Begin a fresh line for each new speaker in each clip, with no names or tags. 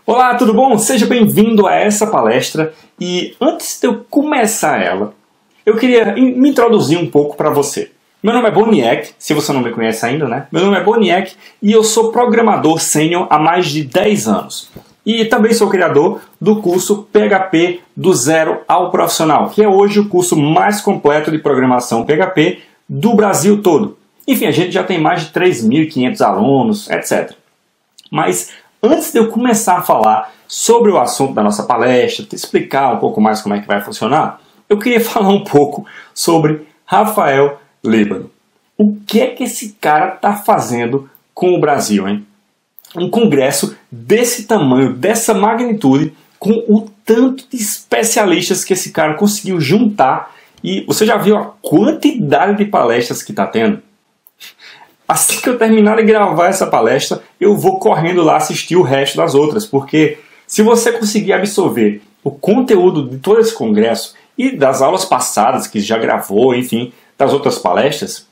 Olá, tudo bom? Seja bem-vindo a essa palestra e antes de eu começar ela, eu queria me introduzir um pouco para você. Meu nome é Boniek, se você não me conhece ainda, né? Meu nome é Boniek e eu sou programador sênior há mais de 10 anos. E também sou criador do curso PHP do Zero ao Profissional, que é hoje o curso mais completo de programação PHP do Brasil todo. Enfim, a gente já tem mais de 3.500 alunos, etc. Mas antes de eu começar a falar sobre o assunto da nossa palestra, te explicar um pouco mais como é que vai funcionar, eu queria falar um pouco sobre Rafael Líbano. O que é que esse cara está fazendo com o Brasil, hein? Um congresso desse tamanho, dessa magnitude, com o tanto de especialistas que esse cara conseguiu juntar. E você já viu a quantidade de palestras que está tendo? Assim que eu terminar de gravar essa palestra, eu vou correndo lá assistir o resto das outras, porque se você conseguir absorver o conteúdo de todo esse congresso e das aulas passadas que já gravou, enfim, das outras palestras,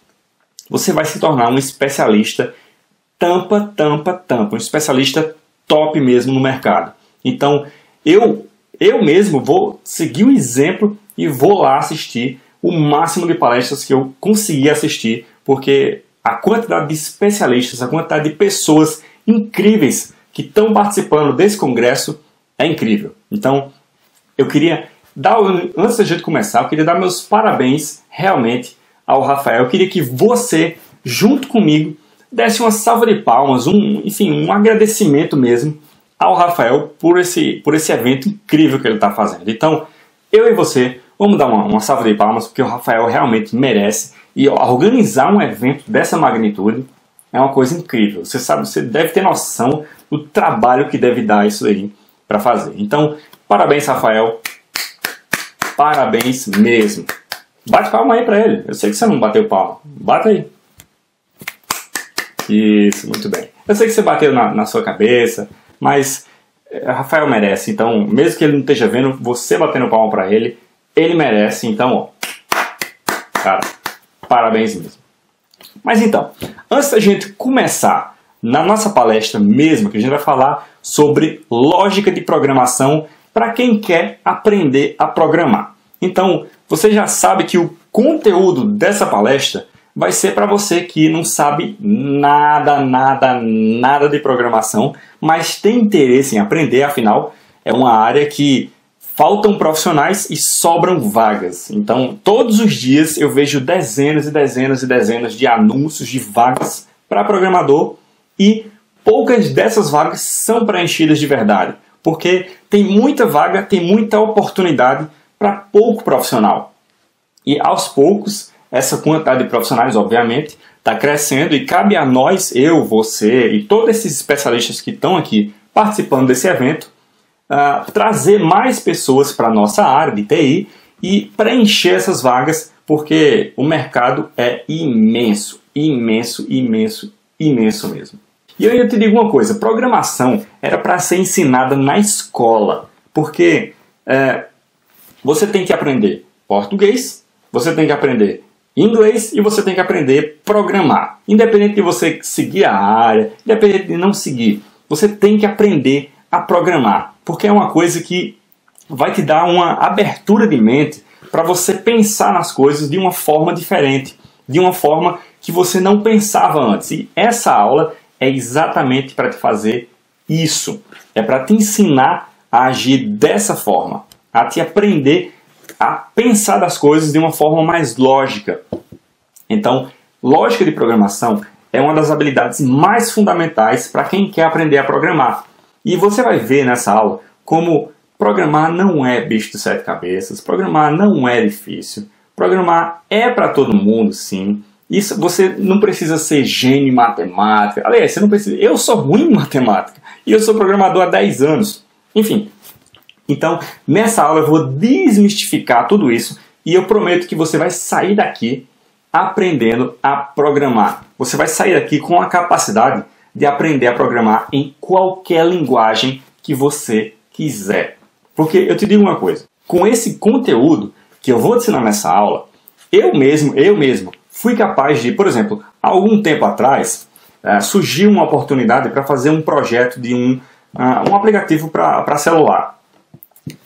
você vai se tornar um especialista tampa, um especialista top mesmo no mercado. Então, eu mesmo vou seguir o exemplo e vou lá assistir o máximo de palestras que eu conseguir assistir, porque a quantidade de especialistas, a quantidade de pessoas incríveis que estão participando desse congresso é incrível. Então, eu queria dar, antes da gente começar, eu queria dar meus parabéns realmente ao Rafael. Eu queria que você, junto comigo, desse uma salva de palmas, um agradecimento mesmo ao Rafael por esse evento incrível que ele está fazendo. Então, eu e você, vamos dar uma salva de palmas, porque o Rafael realmente merece. E organizar um evento dessa magnitude é uma coisa incrível. Você sabe, você deve ter noção do trabalho que deve dar isso aí para fazer. Então, parabéns, Rafael. Parabéns mesmo. Bate palma aí para ele. Eu sei que você não bateu palma. Bate aí. Isso, muito bem. Eu sei que você bateu na sua cabeça, mas Rafael merece. Então, mesmo que ele não esteja vendo, você batendo palma para ele, ele merece. Então, ó, cara, parabéns mesmo. Mas então, antes da gente começar na nossa palestra mesmo, que a gente vai falar sobre lógica de programação para quem quer aprender a programar. Então, você já sabe que o conteúdo dessa palestra vai ser para você que não sabe nada de programação, mas tem interesse em aprender, afinal, é uma área que faltam profissionais e sobram vagas. Então, todos os dias eu vejo dezenas e dezenas de anúncios de vagas para programador e poucas dessas vagas são preenchidas de verdade, porque tem muita vaga, tem muita oportunidade para pouco profissional. E aos poucos, essa quantidade de profissionais, obviamente, está crescendo e cabe a nós, eu, você e todos esses especialistas que estão aqui participando desse evento, trazer mais pessoas para a nossa área de TI e preencher essas vagas, porque o mercado é imenso mesmo. E eu te digo uma coisa, programação era para ser ensinada na escola, porque você tem que aprender português, você tem que aprender inglês e você tem que aprender a programar. Independente de você seguir a área, independente de não seguir, você tem que aprender a programar, porque é uma coisa que vai te dar uma abertura de mente para você pensar nas coisas de uma forma diferente, de uma forma que você não pensava antes. E essa aula é exatamente para te fazer isso. É para te ensinar a agir dessa forma, a te aprender a pensar das coisas de uma forma mais lógica. Então, lógica de programação é uma das habilidades mais fundamentais para quem quer aprender a programar. E você vai ver nessa aula como programar não é bicho de sete cabeças, programar não é difícil, programar é para todo mundo, sim. Isso, você não precisa ser gênio em matemática. Aliás, você não precisa. Eu sou ruim em matemática e eu sou programador há 10 anos. Enfim, então nessa aula eu vou desmistificar tudo isso e eu prometo que você vai sair daqui aprendendo a programar. Você vai sair daqui com a capacidade de aprender a programar em qualquer linguagem que você quiser. Porque eu te digo uma coisa, com esse conteúdo que eu vou te ensinar nessa aula, eu mesmo fui capaz de, por exemplo, há algum tempo atrás, surgiu uma oportunidade para fazer um projeto de um aplicativo para celular.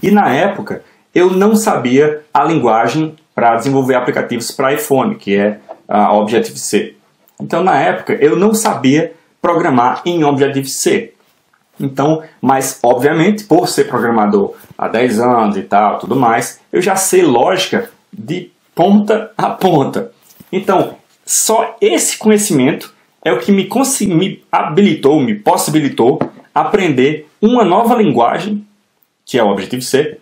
E na época eu não sabia a linguagem para desenvolver aplicativos para iPhone, que é a Objective-C. Então na época eu não sabia programar em Objective-C. Então, mas obviamente por ser programador há 10 anos e tal, tudo mais, eu já sei lógica de ponta a ponta. Então, só esse conhecimento é o que me possibilitou aprender uma nova linguagem, que é o Objective-C,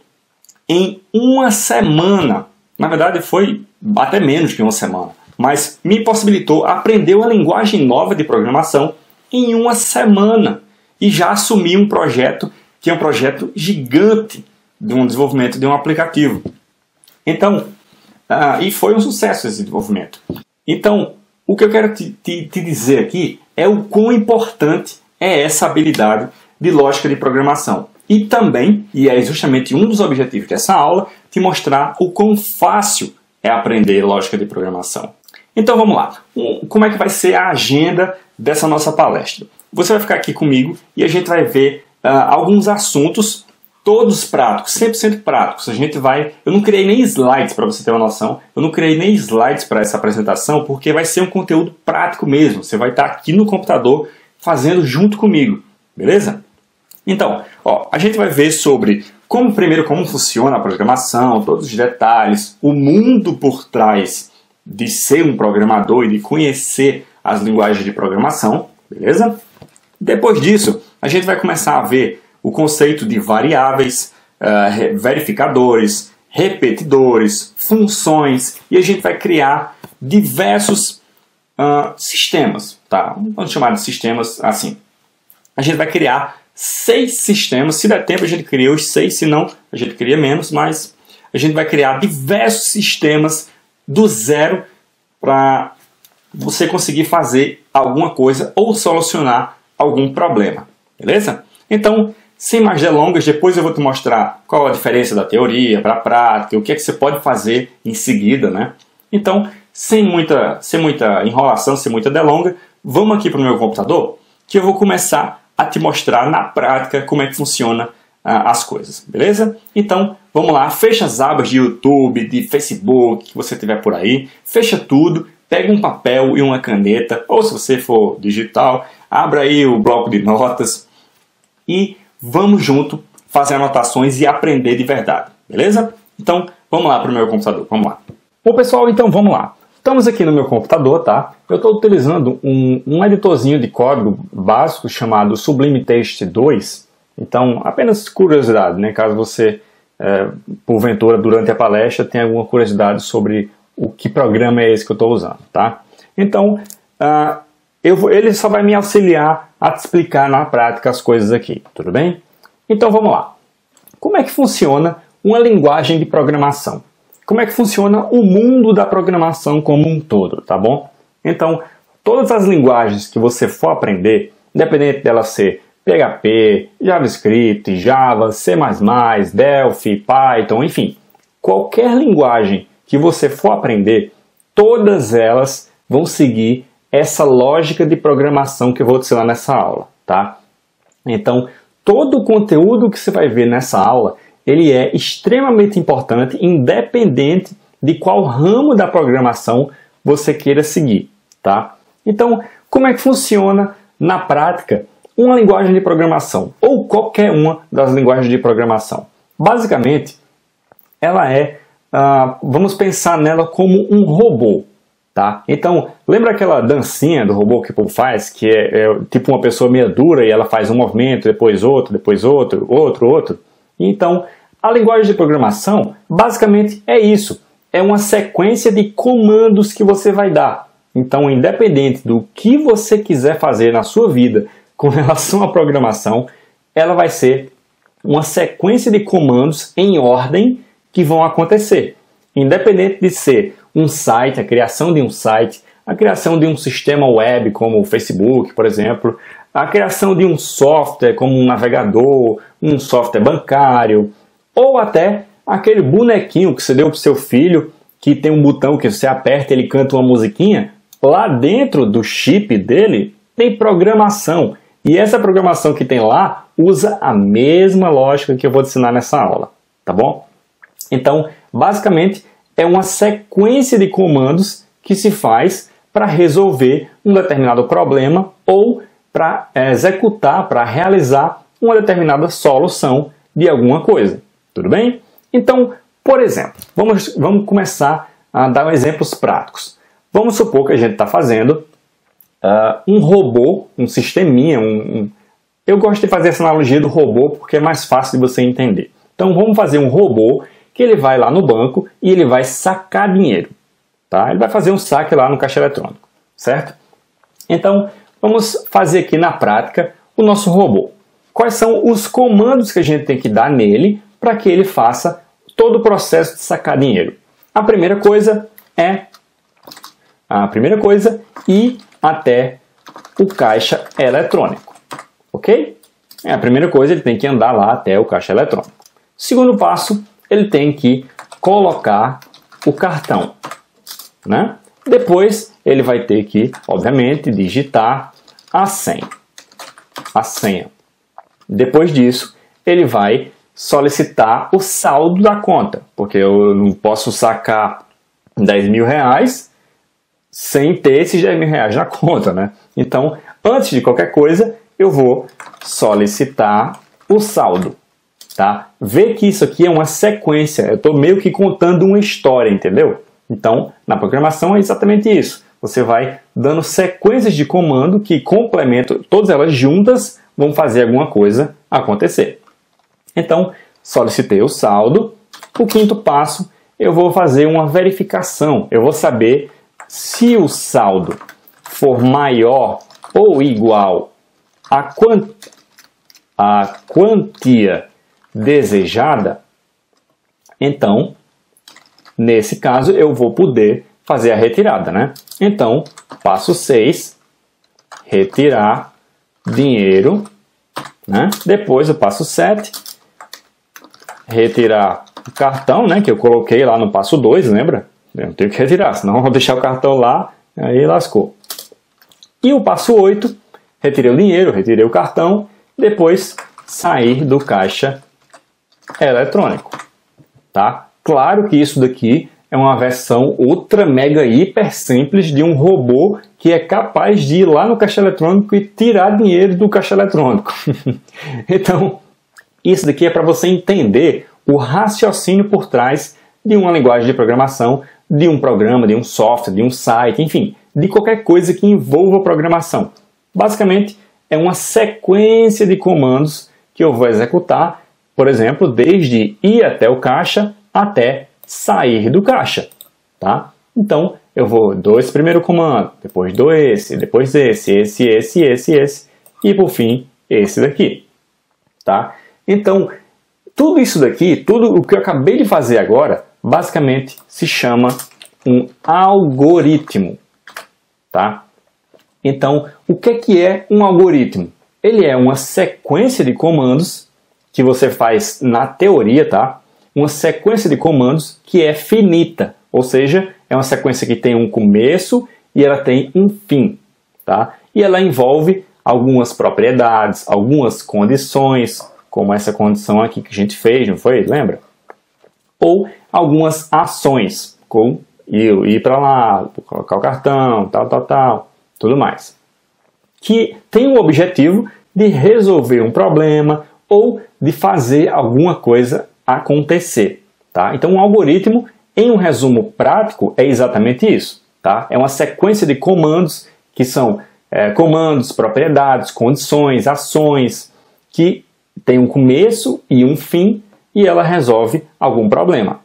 em uma semana. Na verdade, foi até menos que uma semana. Mas me possibilitou aprender uma linguagem nova de programação em uma semana. E já assumi um projeto que é um projeto gigante de um desenvolvimento de um aplicativo. Então, e foi um sucesso esse desenvolvimento. Então, o que eu quero te dizer aqui é o quão importante é essa habilidade de lógica de programação. E também, e é justamente um dos objetivos dessa aula, te mostrar o quão fácil é aprender lógica de programação. Então vamos lá. Como é que vai ser a agenda dessa nossa palestra? Você vai ficar aqui comigo e a gente vai ver alguns assuntos, todos práticos, 100% práticos. Eu não criei nem slides, para você ter uma noção. Eu não criei nem slides para essa apresentação, porque vai ser um conteúdo prático mesmo. Você vai estar aqui no computador fazendo junto comigo, beleza? Então, a gente vai ver sobre como funciona a programação, todos os detalhes, o mundo por trás de ser um programador e de conhecer as linguagens de programação, beleza? Depois disso, a gente vai começar a ver o conceito de variáveis, verificadores, repetidores, funções, e a gente vai criar diversos sistemas, tá? Vamos chamar de sistemas assim. A gente vai criar 6 sistemas, se der tempo a gente cria os 6, se não a gente cria menos, mas a gente vai criar diversos sistemas do zero para você conseguir fazer alguma coisa ou solucionar algum problema, beleza? Então, sem mais delongas, depois eu vou te mostrar qual a diferença da teoria para a prática, o que é que você pode fazer em seguida, né? Então, sem muita enrolação, sem muita delonga, vamos aqui para o meu computador, que eu vou começar a te mostrar na prática como é que funciona as coisas, beleza? Então, vamos lá, fecha as abas de YouTube, de Facebook, que você tiver por aí, fecha tudo, pega um papel e uma caneta, ou se você for digital, abra aí o bloco de notas e vamos junto fazer anotações e aprender de verdade, beleza? Então, vamos lá para o meu computador, vamos lá. Bom, pessoal, então vamos lá. Estamos aqui no meu computador, tá? Eu estou utilizando um editorzinho de código básico chamado Sublime Text 2. Então, apenas curiosidade, né? Caso você, porventura, durante a palestra, tenha alguma curiosidade sobre o que programa é esse que eu estou usando, tá? Então, ele só vai me auxiliar a te explicar na prática as coisas aqui, tudo bem? Então, vamos lá. Como é que funciona uma linguagem de programação? Como é que funciona o mundo da programação como um todo, tá bom? Então, todas as linguagens que você for aprender, independente dela ser PHP, JavaScript, Java, C++, Delphi, Python, enfim, qualquer linguagem que você for aprender, todas elas vão seguir essa lógica de programação que eu vou te ensinar nessa aula, tá? Então, todo o conteúdo que você vai ver nessa aula, ele é extremamente importante, independente de qual ramo da programação você queira seguir, tá? Então, como é que funciona na prática uma linguagem de programação ou qualquer uma das linguagens de programação? Basicamente, ela vamos pensar nela como um robô, tá? Então, lembra aquela dancinha do robô que o povo faz, que é tipo uma pessoa meia dura e ela faz um movimento, depois outro, outro? Então, a linguagem de programação, basicamente, é isso. É uma sequência de comandos que você vai dar. Então, independente do que você quiser fazer na sua vida com relação à programação, ela vai ser uma sequência de comandos em ordem que vão acontecer. Independente de ser um site, a criação de um site, a criação de um sistema web como o Facebook, por exemplo, a criação de um software como um navegador, um software bancário, ou até aquele bonequinho que você deu para o seu filho, que tem um botão que você aperta e ele canta uma musiquinha. Lá dentro do chip dele tem programação. E essa programação que tem lá usa a mesma lógica que eu vou te ensinar nessa aula, tá bom? Então, basicamente, é uma sequência de comandos que se faz para resolver um determinado problema ou para executar, para realizar uma determinada solução de alguma coisa, tudo bem? Então, por exemplo, vamos começar a dar exemplos práticos. Vamos supor que a gente está fazendo um robô, um sisteminha, Eu gosto de fazer essa analogia do robô porque é mais fácil de você entender. Então vamos fazer um robô que ele vai lá no banco e ele vai sacar dinheiro. Tá? Ele vai fazer um saque lá no caixa eletrônico, certo? Então vamos fazer aqui na prática o nosso robô. Quais são os comandos que a gente tem que dar nele para que ele faça todo o processo de sacar dinheiro? A primeira coisa é ir até o caixa eletrônico, ok? A primeira coisa, ele tem que andar lá até o caixa eletrônico. Segundo passo, ele tem que colocar o cartão, né? Depois, ele vai ter que, obviamente, digitar a senha. Depois disso, ele vai solicitar o saldo da conta, porque eu não posso sacar 10 mil reais sem ter esses 10 mil reais na conta, né? Então, antes de qualquer coisa, eu vou solicitar o saldo, tá? Vê que isso aqui é uma sequência, eu estou meio que contando uma história, entendeu? Então, na programação é exatamente isso. Você vai dando sequências de comando que complementam, todas elas juntas vão fazer alguma coisa acontecer. Então, solicitei o saldo. O quinto passo, eu vou fazer uma verificação. Eu vou saber se o saldo for maior ou igual à quantia desejada, então, nesse caso, eu vou poder fazer a retirada, né? Então, passo 6, retirar dinheiro, né? Depois, o passo 7, retirar o cartão, né? Que eu coloquei lá no passo 2, lembra? Eu tenho que retirar, senão eu vou deixar o cartão lá, aí lascou. E o passo 8, retirei o dinheiro, retirei o cartão, depois sair do caixa eletrônico, tá? Claro que isso daqui é uma versão ultra, mega, hiper simples de um robô que é capaz de ir lá no caixa eletrônico e tirar dinheiro do caixa eletrônico. Então, isso daqui é para você entender o raciocínio por trás de uma linguagem de programação, de um programa, de um software, de um site, enfim, de qualquer coisa que envolva programação. Basicamente, é uma sequência de comandos que eu vou executar, por exemplo, desde ir até o caixa até sair do caixa, tá? Então, eu vou do esse primeiro comando, depois do esse, depois esse, e por fim, esse daqui, tá? Então, tudo isso daqui, tudo o que eu acabei de fazer agora, basicamente se chama um algoritmo, tá? Então, o que é um algoritmo? Ele é uma sequência de comandos que você faz na teoria, tá? Uma sequência de comandos que é finita, ou seja, é uma sequência que tem um começo e ela tem um fim, tá? E ela envolve algumas propriedades, algumas condições, como essa condição aqui que a gente fez, não foi? Lembra? Ou algumas ações, como ir para lá, colocar o cartão, tal, tudo mais. Que tem o objetivo de resolver um problema ou de fazer alguma coisa acontecer, tá? Então, um algoritmo, em um resumo prático, é exatamente isso, tá? É uma sequência de comandos que são comandos, propriedades, condições, ações, que tem um começo e um fim e ela resolve algum problema.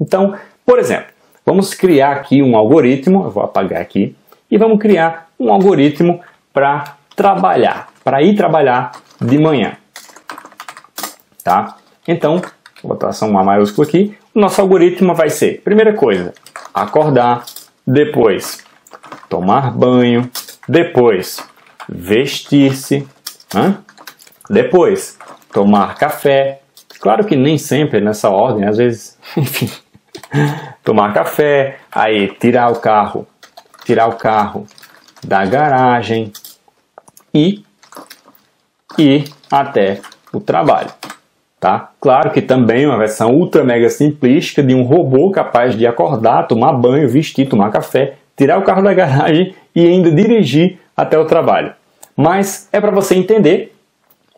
Então, por exemplo, vamos criar aqui um algoritmo, eu vou apagar aqui, e vamos criar um algoritmo para trabalhar, para ir trabalhar de manhã, tá? Então, vou botar só uma maiúscula aqui. O nosso algoritmo vai ser, primeira coisa, acordar, depois tomar banho, depois vestir-se, depois tomar café. Claro que nem sempre nessa ordem, às vezes, enfim, tomar café, aí tirar o carro da garagem e ir até o trabalho. Tá? Claro que também é uma versão ultra mega simplística de um robô capaz de acordar, tomar banho, vestir, tomar café, tirar o carro da garagem e ainda dirigir até o trabalho. Mas é para você entender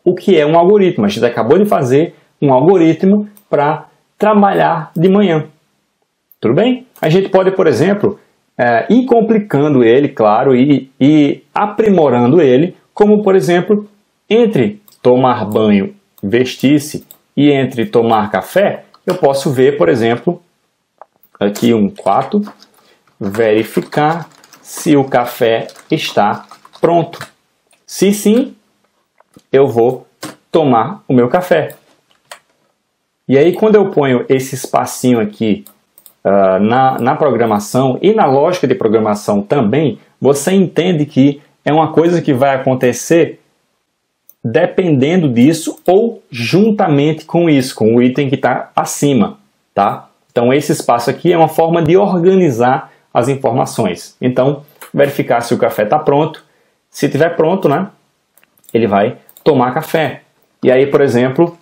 o que é um algoritmo. A gente acabou de fazer um algoritmo para trabalhar de manhã. Tudo bem? A gente pode, por exemplo, ir complicando ele, claro, e aprimorando ele, como, por exemplo, entre tomar banho, vestir-se e entre tomar café, eu posso ver, por exemplo, aqui um 4, verificar se o café está pronto. Se sim, eu vou tomar o meu café. E aí, quando eu ponho esse espacinho aqui na programação e na lógica de programação também, você entende que é uma coisa que vai acontecer dependendo disso ou juntamente com isso, com o item que está acima, tá? Então esse espaço aqui é uma forma de organizar as informações. Então, verificar se o café está pronto. Se estiver pronto, né, ele vai tomar café. E aí, por exemplo,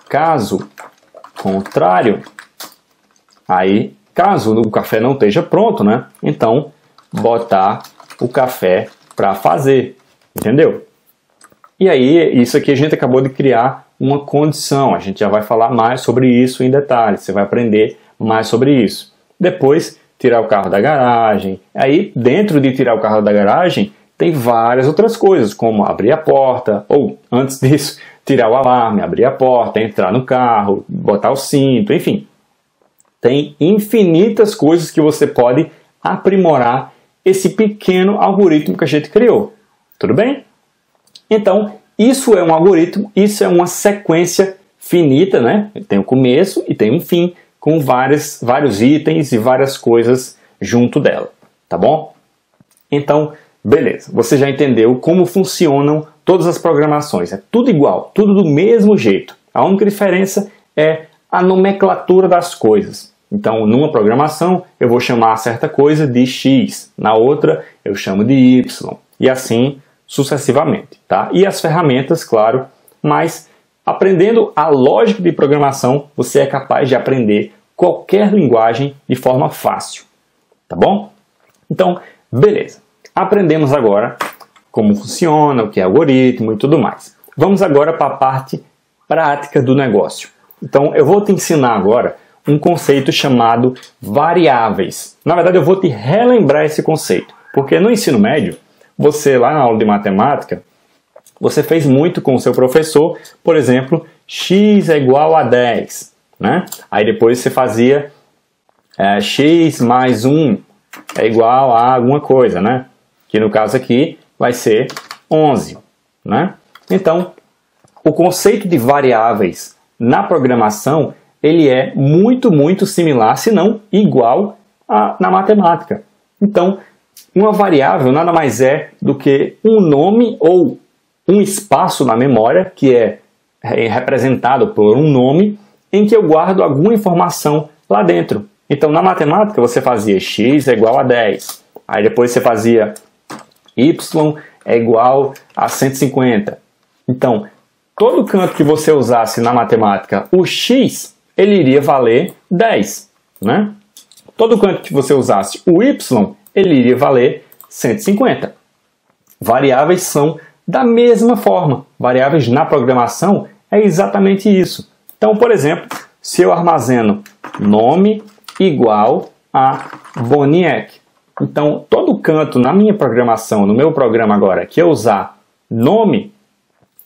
caso contrário, aí, caso o café não esteja pronto, né, então botar o café para fazer, entendeu? E aí, isso aqui a gente acabou de criar uma condição. A gente já vai falar mais sobre isso em detalhes. Você vai aprender mais sobre isso. Depois, tirar o carro da garagem. Aí, dentro de tirar o carro da garagem, tem várias outras coisas, como abrir a porta, ou, antes disso, tirar o alarme, abrir a porta, entrar no carro, botar o cinto, enfim. Tem infinitas coisas que você pode aprimorar esse pequeno algoritmo que a gente criou. Tudo bem? Então, isso é um algoritmo, isso é uma sequência finita, né? Tem um começo e tem um fim, com vários itens e várias coisas junto dela, tá bom? Então, beleza, você já entendeu como funcionam todas as programações. É tudo igual, tudo do mesmo jeito. A única diferença é a nomenclatura das coisas. Então, numa programação, eu vou chamar certa coisa de X, na outra eu chamo de Y, e assim sucessivamente, tá? E as ferramentas, claro, mas aprendendo a lógica de programação, você é capaz de aprender qualquer linguagem de forma fácil, tá bom? Então, beleza. Aprendemos agora como funciona, o que é algoritmo e tudo mais. Vamos agora para a parte prática do negócio. Então, eu vou te ensinar agora um conceito chamado variáveis. Na verdade, eu vou te relembrar esse conceito, porque no ensino médio, você lá na aula de matemática, você fez muito com o seu professor, por exemplo, x é igual a 10, né? Aí depois você fazia x mais 1 é igual a alguma coisa, né? Que no caso aqui vai ser 11, né? Então, o conceito de variáveis na programação, ele é muito similar, se não igual na matemática. Então, uma variável nada mais é do que um nome ou um espaço na memória, que é representado por um nome, em que eu guardo alguma informação lá dentro. Então, na matemática, você fazia x é igual a 10. Aí depois você fazia y é igual a 150. Então, todo canto que você usasse na matemática o x, ele iria valer 10, né? Todo canto que você usasse o y, ele iria valer 150. Variáveis são da mesma forma. Variáveis na programação é exatamente isso. Então, por exemplo, se eu armazeno nome igual a Boniek, então todo canto na minha programação, no meu programa agora, que eu usar nome,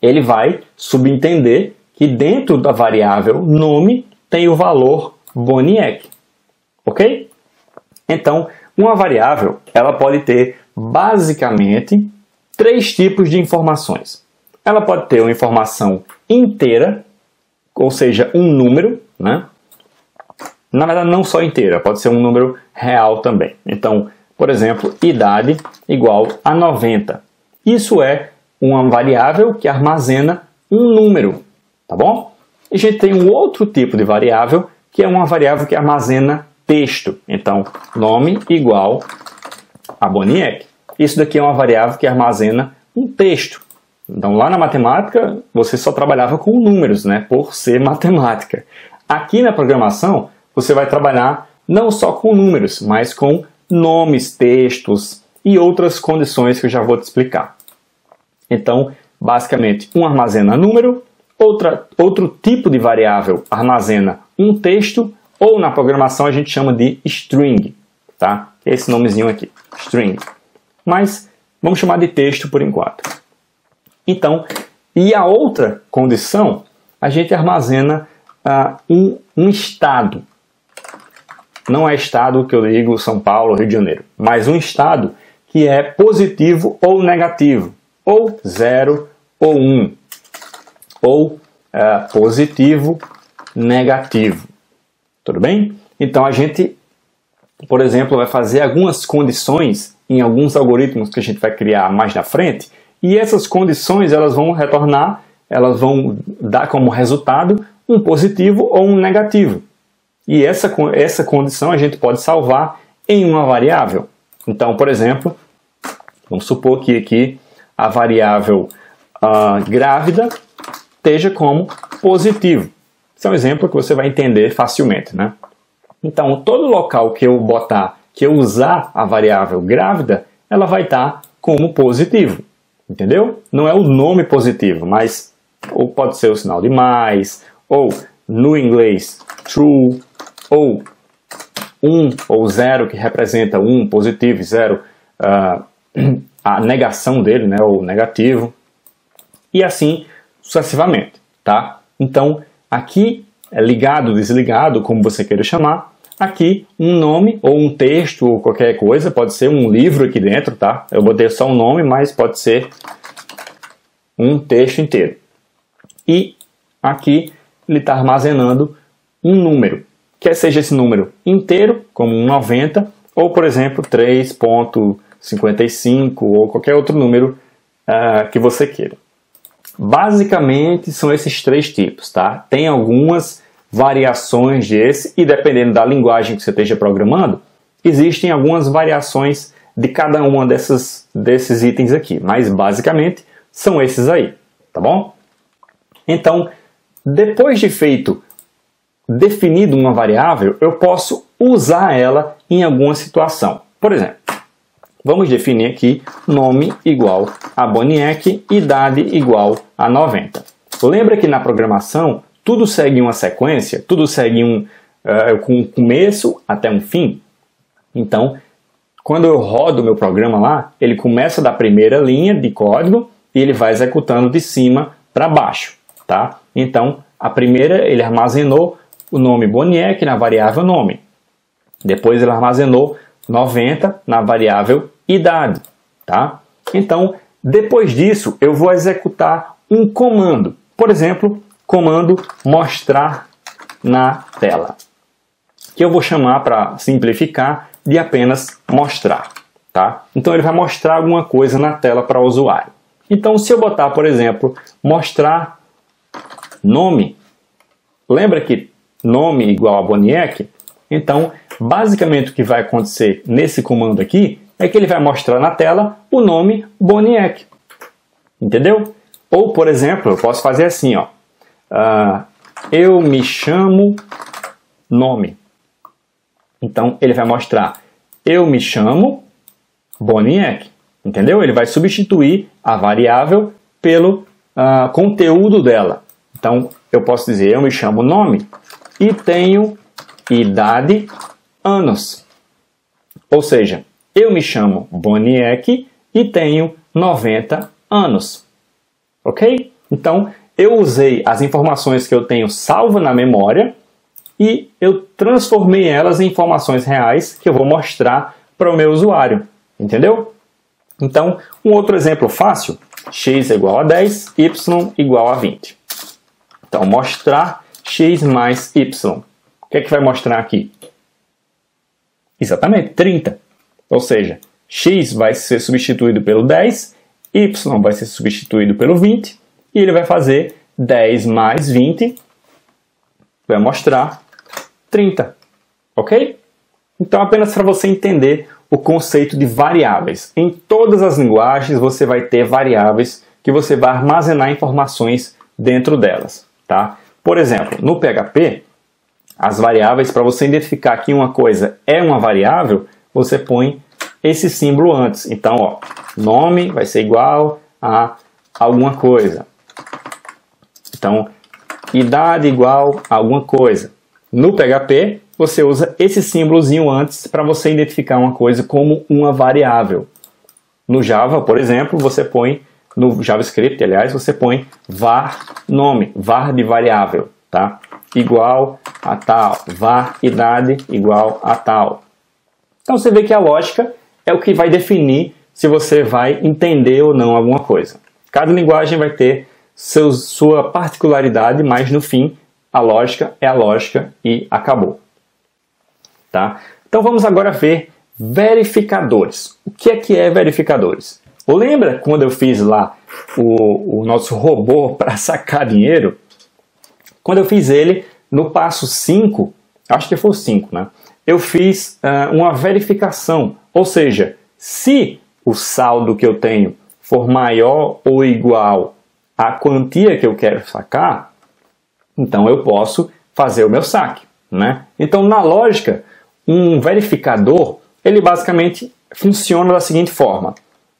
ele vai subentender que dentro da variável nome tem o valor Boniek. Ok? Então, uma variável, ela pode ter basicamente 3 tipos de informações. Ela pode ter uma informação inteira, ou seja, um número, né? Na verdade, não só inteira, pode ser um número real também. Então, por exemplo, idade igual a 90. Isso é uma variável que armazena um número, tá bom? E a gente tem um outro tipo de variável, que é uma variável que armazena texto. Então, nome igual a Boniek. Isso daqui é uma variável que armazena um texto, Então, lá na matemática, você só trabalhava com números, né? Por ser matemática. Aqui na programação, você vai trabalhar não só com números, mas com nomes, textos e outras condições que eu já vou te explicar. Então, basicamente, um armazena número, outro tipo de variável armazena um texto, ou na programação a gente chama de string, tá? Esse nomezinho aqui, string. Mas vamos chamar de texto por enquanto. Então, e a outra condição, a gente armazena um estado. Não é estado que eu digo São Paulo, Rio de Janeiro, mas um estado que é positivo ou negativo, ou 0 ou 1, ou positivo, negativo. Tudo bem? Então a gente, por exemplo, vai fazer algumas condições em alguns algoritmos que a gente vai criar mais na frente, e essas condições elas vão retornar, elas vão dar como resultado um positivo ou um negativo. E essa condição a gente pode salvar em uma variável. Então, por exemplo, vamos supor que aqui a variável grávida esteja como positivo. Esse é um exemplo que você vai entender facilmente, né? Então, todo local que eu usar a variável grávida, ela vai estar como positivo. Entendeu? Não é o nome positivo, mas ou pode ser o sinal de mais, ou no inglês true, ou 1 ou 0, que representa 1 positivo e 0 a negação dele, né, ou negativo, e assim sucessivamente, tá? Então, aqui é ligado, desligado, como você queira chamar, aqui um nome ou um texto ou qualquer coisa, pode ser um livro aqui dentro, tá? Eu botei só um nome, mas pode ser um texto inteiro. E aqui ele está armazenando um número, quer seja esse número inteiro, como um 90, ou por exemplo 3.55 ou qualquer outro número que você queira. Basicamente são esses três tipos, tá? Tem algumas variações desse e dependendo da linguagem que você esteja programando, existem algumas variações de cada uma desses itens aqui, mas basicamente são esses aí, tá bom? Então, depois de definido uma variável, eu posso usar ela em alguma situação. Por exemplo, vamos definir aqui nome igual a Boniek, idade igual a 90. Lembra que na programação tudo segue uma sequência, tudo segue um começo até um fim? Então, quando eu rodo o meu programa lá, ele começa da primeira linha de código e ele vai executando de cima para baixo, tá? Então, a primeira ele armazenou o nome Boniek na variável nome. Depois ele armazenou 90 na variável idade, tá? Então, depois disso, eu vou executar um comando. Por exemplo, comando mostrar na tela, que eu vou chamar, para simplificar, de apenas mostrar, tá? Então ele vai mostrar alguma coisa na tela para o usuário. Então se eu botar, por exemplo, mostrar nome, lembra que nome igual a Boniek? Então basicamente o que vai acontecer nesse comando aqui é que ele vai mostrar na tela o nome Boniek, entendeu? Ou por exemplo, eu posso fazer assim, ó, eu me chamo nome. Então ele vai mostrar eu me chamo Boniek, entendeu? Ele vai substituir a variável pelo conteúdo dela. Então eu posso dizer eu me chamo nome e tenho idade anos. Ou seja, eu me chamo Boniek e tenho 90 anos. Ok? Então eu usei as informações que eu tenho salva na memória e eu transformei elas em informações reais que eu vou mostrar para o meu usuário. Entendeu? Então, um outro exemplo fácil, x é igual a 10, y igual a 20. Então, mostrar x mais y. O que é que vai mostrar aqui? Exatamente, 30. Ou seja, x vai ser substituído pelo 10, y vai ser substituído pelo 20, e ele vai fazer 10 mais 20, vai mostrar 30. Ok? Então, apenas para você entender o conceito de variáveis. Em todas as linguagens você vai ter variáveis que você vai armazenar informações dentro delas, tá? Por exemplo, no PHP, as variáveis, para você identificar que uma coisa é uma variável, você põe esse símbolo antes. Então, ó, nome vai ser igual a alguma coisa. Então, idade igual a alguma coisa. No PHP, você usa esse símbolozinho antes para você identificar uma coisa como uma variável. No Java, por exemplo, você põe, no JavaScript, aliás, você põe var nome, var de variável, tá? Igual a tal, var idade igual a tal. Então você vê que a lógica é o que vai definir se você vai entender ou não alguma coisa. Cada linguagem vai ter sua particularidade, mas no fim a lógica é a lógica e acabou. Tá? Então vamos agora ver verificadores. O que é verificadores? Lembra quando eu fiz lá o nosso robô para sacar dinheiro? Quando eu fiz ele, no passo 5, acho que foi o 5, né? Eu fiz uma verificação, ou seja, se o saldo que eu tenho for maior ou igual à quantia que eu quero sacar, então eu posso fazer o meu saque, né? Então, na lógica, um verificador, ele basicamente funciona da seguinte forma.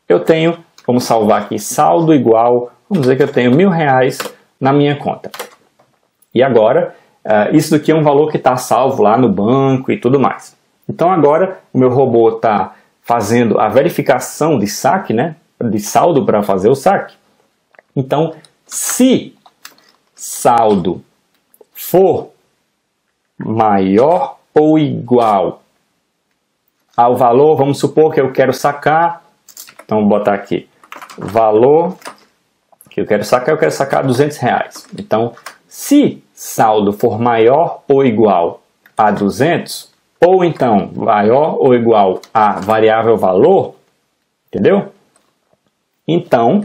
Eu tenho, vamos salvar aqui, saldo igual, vamos dizer que eu tenho R$1.000 na minha conta. E agora, isso daqui é um valor que está salvo lá no banco e tudo mais. Então agora o meu robô está fazendo a verificação de saque, né? De saldo para fazer o saque. Então, se saldo for maior ou igual ao valor, vamos supor que eu quero sacar, então vou botar aqui, valor que eu quero sacar R$200. Então, se saldo for maior ou igual a 200, ou então maior ou igual a variável valor, entendeu? Então,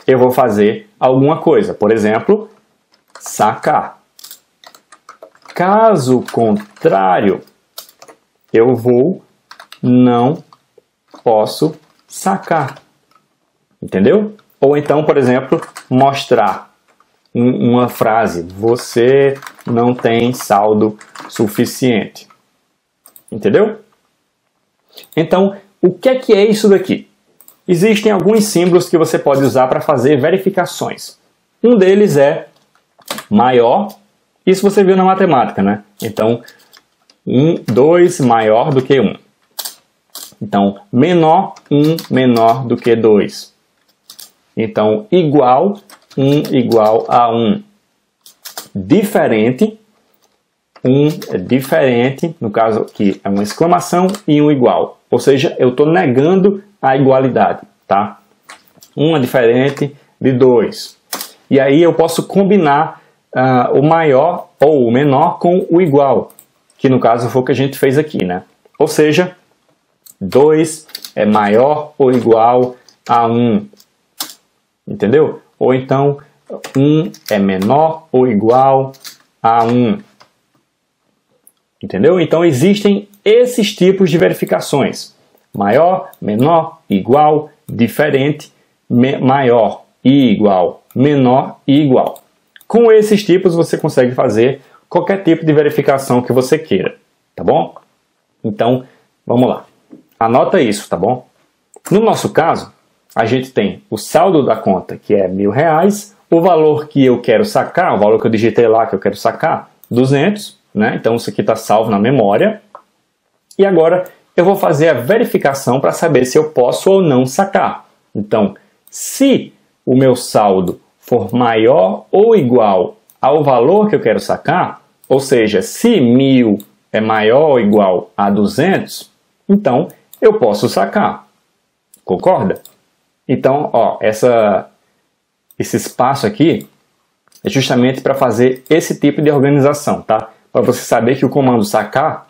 eu vou fazer alguma coisa, por exemplo, sacar. Caso contrário, eu não posso sacar, entendeu? Ou então, por exemplo, mostrar uma frase, você não tem saldo suficiente, entendeu? Então, o que é isso daqui? Existem alguns símbolos que você pode usar para fazer verificações. Um deles é maior, isso você viu na matemática, né? Então, 2 maior do que 1. Então, menor, 1 menor do que 2. Então, igual, 1 igual a 1. Diferente, 1 é diferente, no caso aqui é uma exclamação e 1 igual. Ou seja, eu estou negando a igualdade, tá? 1 é diferente de 2. E aí eu posso combinar o maior ou o menor com o igual, que no caso foi o que a gente fez aqui, né? Ou seja, 2 é maior ou igual a 1. Entendeu? Ou então, 1 é menor ou igual a 1. Entendeu? Então, existem esses tipos de verificações. Maior, menor, igual, diferente, maior e igual, menor e igual. Com esses tipos, você consegue fazer qualquer tipo de verificação que você queira. Tá bom? Então, vamos lá. Anota isso, tá bom? No nosso caso, a gente tem o saldo da conta, que é R$1.000, o valor que eu quero sacar, o valor que eu digitei lá que eu quero sacar, 200, né? Então isso aqui está salvo na memória. E agora eu vou fazer a verificação para saber se eu posso ou não sacar. Então, se o meu saldo for maior ou igual ao valor que eu quero sacar, ou seja, se 1.000 é maior ou igual a 200, então eu posso sacar. Concorda? Então, ó, esse espaço aqui é justamente para fazer esse tipo de organização, tá? Para você saber que o comando sacar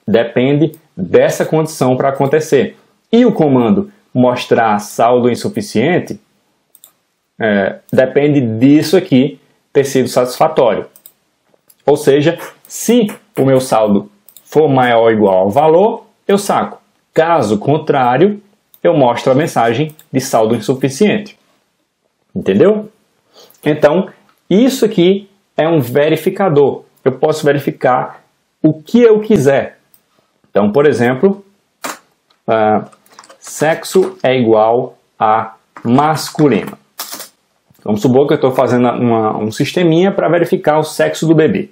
depende dessa condição para acontecer. E o comando mostrar saldo insuficiente depende disso aqui ter sido satisfatório. Ou seja, se o meu saldo for maior ou igual ao valor, eu saco. Caso contrário, eu mostro a mensagem de saldo insuficiente. Entendeu? Então, isso aqui é um verificador. Eu posso verificar o que eu quiser. Então, por exemplo, sexo é igual a masculino. Vamos supor que eu estou fazendo um sisteminha para verificar o sexo do bebê.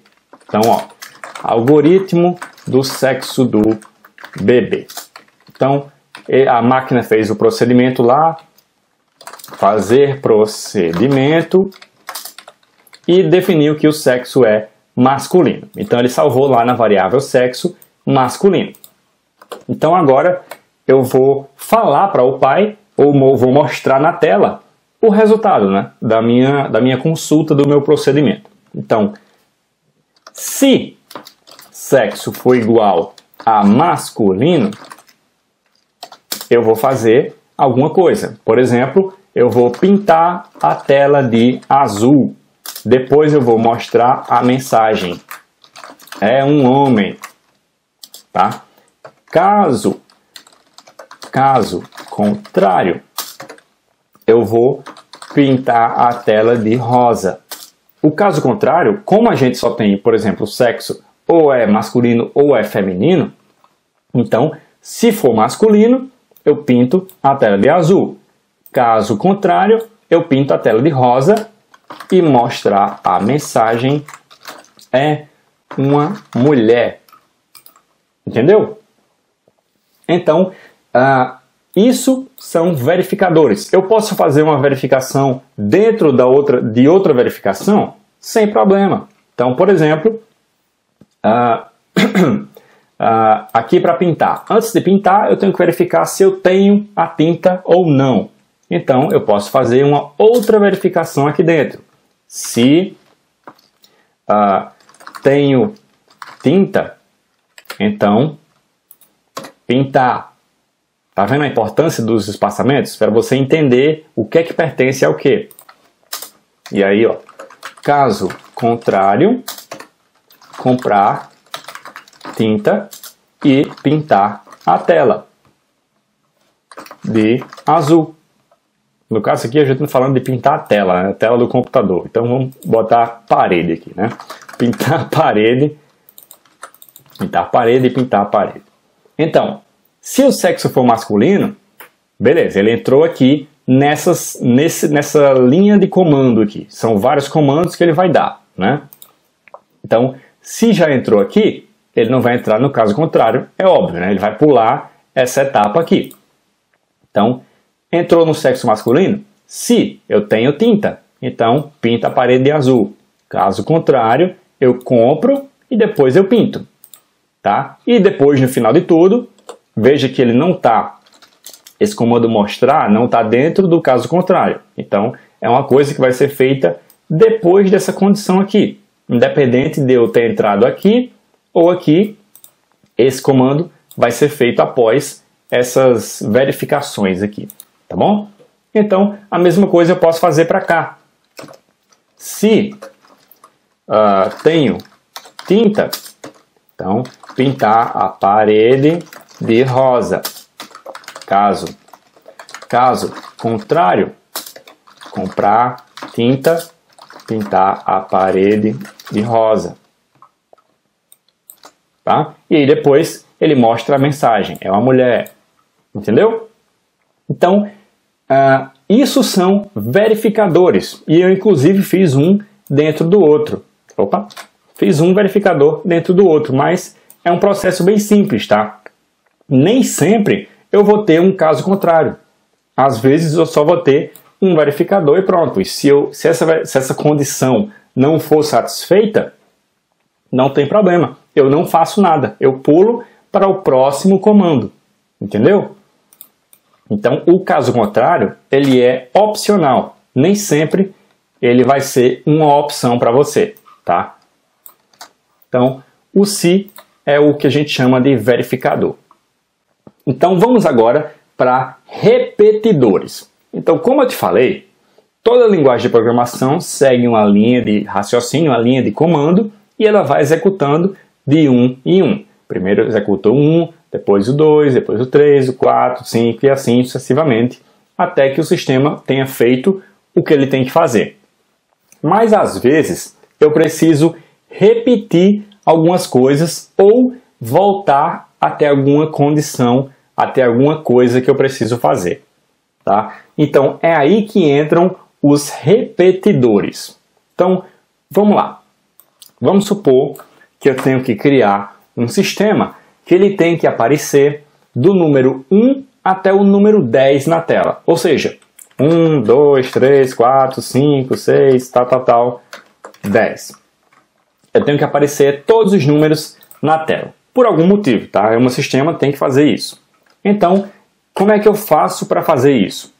Então, ó, algoritmo do sexo do bebê. Então, a máquina fez o procedimento lá, fazer procedimento, e definiu que o sexo é masculino. Então, ele salvou lá na variável sexo masculino. Então, agora eu vou falar para o pai, ou vou mostrar na tela, o resultado, né, da minha consulta do meu procedimento. Então, se sexo for igual a masculino, eu vou fazer alguma coisa. Por exemplo, eu vou pintar a tela de azul. Depois eu vou mostrar a mensagem. É um homem. Tá? Caso contrário, eu vou pintar a tela de rosa. O caso contrário, como a gente só tem, por exemplo, o sexo ou é masculino ou é feminino, então, se for masculino, eu pinto a tela de azul. Caso contrário, eu pinto a tela de rosa e mostrar a mensagem é uma mulher. Entendeu? Então, isso são verificadores. Eu posso fazer uma verificação dentro de outra verificação sem problema. Então, por exemplo, aqui para pintar. Antes de pintar, eu tenho que verificar se eu tenho a tinta ou não. Então, eu posso fazer uma outra verificação aqui dentro. Se tenho tinta, então pintar. Tá vendo a importância dos espaçamentos? Para você entender o que é que pertence ao que. E aí, ó, caso contrário, comprar tinta e pintar a tela de azul. No caso aqui, a gente está falando de pintar a tela, né? A tela do computador. Então, vamos botar parede aqui, né? Pintar a parede e pintar a parede. Então, se o sexo for masculino, beleza, ele entrou aqui nessa linha de comando aqui. São vários comandos que ele vai dar, né? Então, se já entrou aqui, ele não vai entrar no caso contrário, é óbvio, né? Ele vai pular essa etapa aqui. Então, entrou no sexo masculino? Se eu tenho tinta, então pinta a parede de azul. Caso contrário, eu compro e depois eu pinto. Tá? E depois, no final de tudo, veja que ele não está, esse comando mostrar não está dentro do caso contrário. Então, é uma coisa que vai ser feita depois dessa condição aqui. Independente de eu ter entrado aqui ou aqui, esse comando vai ser feito após essas verificações aqui. Tá bom? Então, a mesma coisa eu posso fazer para cá. Se tenho tinta, então, pintar a parede de rosa. Caso contrário, comprar tinta, pintar a parede de rosa. Tá? E aí depois ele mostra a mensagem. É uma mulher. Entendeu? Então, isso são verificadores. E eu, inclusive, fiz um dentro do outro. Opa! Fiz um verificador dentro do outro, mas é um processo bem simples, tá? Nem sempre eu vou ter um caso contrário. Às vezes eu só vou ter um verificador e pronto. E se essa condição não for satisfeita, não tem problema. Eu não faço nada. Eu pulo para o próximo comando. Entendeu? Então, o caso contrário, ele é opcional. Nem sempre ele vai ser uma opção para você, tá? Então, o se é o que a gente chama de verificador. Então, vamos agora para repetidores. Então, como eu te falei, toda linguagem de programação segue uma linha de raciocínio, uma linha de comando, e ela vai executando de um em um. Primeiro executa 1, depois o 2, depois o 3, o 4, 5 e assim sucessivamente, até que o sistema tenha feito o que ele tem que fazer. Mas às vezes eu preciso repetir algumas coisas ou voltar até alguma condição, até alguma coisa que eu preciso fazer. Tá? Então é aí que entram os repetidores. Então vamos lá. Vamos supor que eu tenho que criar um sistema que ele tem que aparecer do número 1 até o número 10 na tela. Ou seja, 1, 2, 3, 4, 5, 6, tal, 10. Eu tenho que aparecer todos os números na tela. Por algum motivo, tá? O meu sistema tem que fazer isso. Então, como é que eu faço para fazer isso?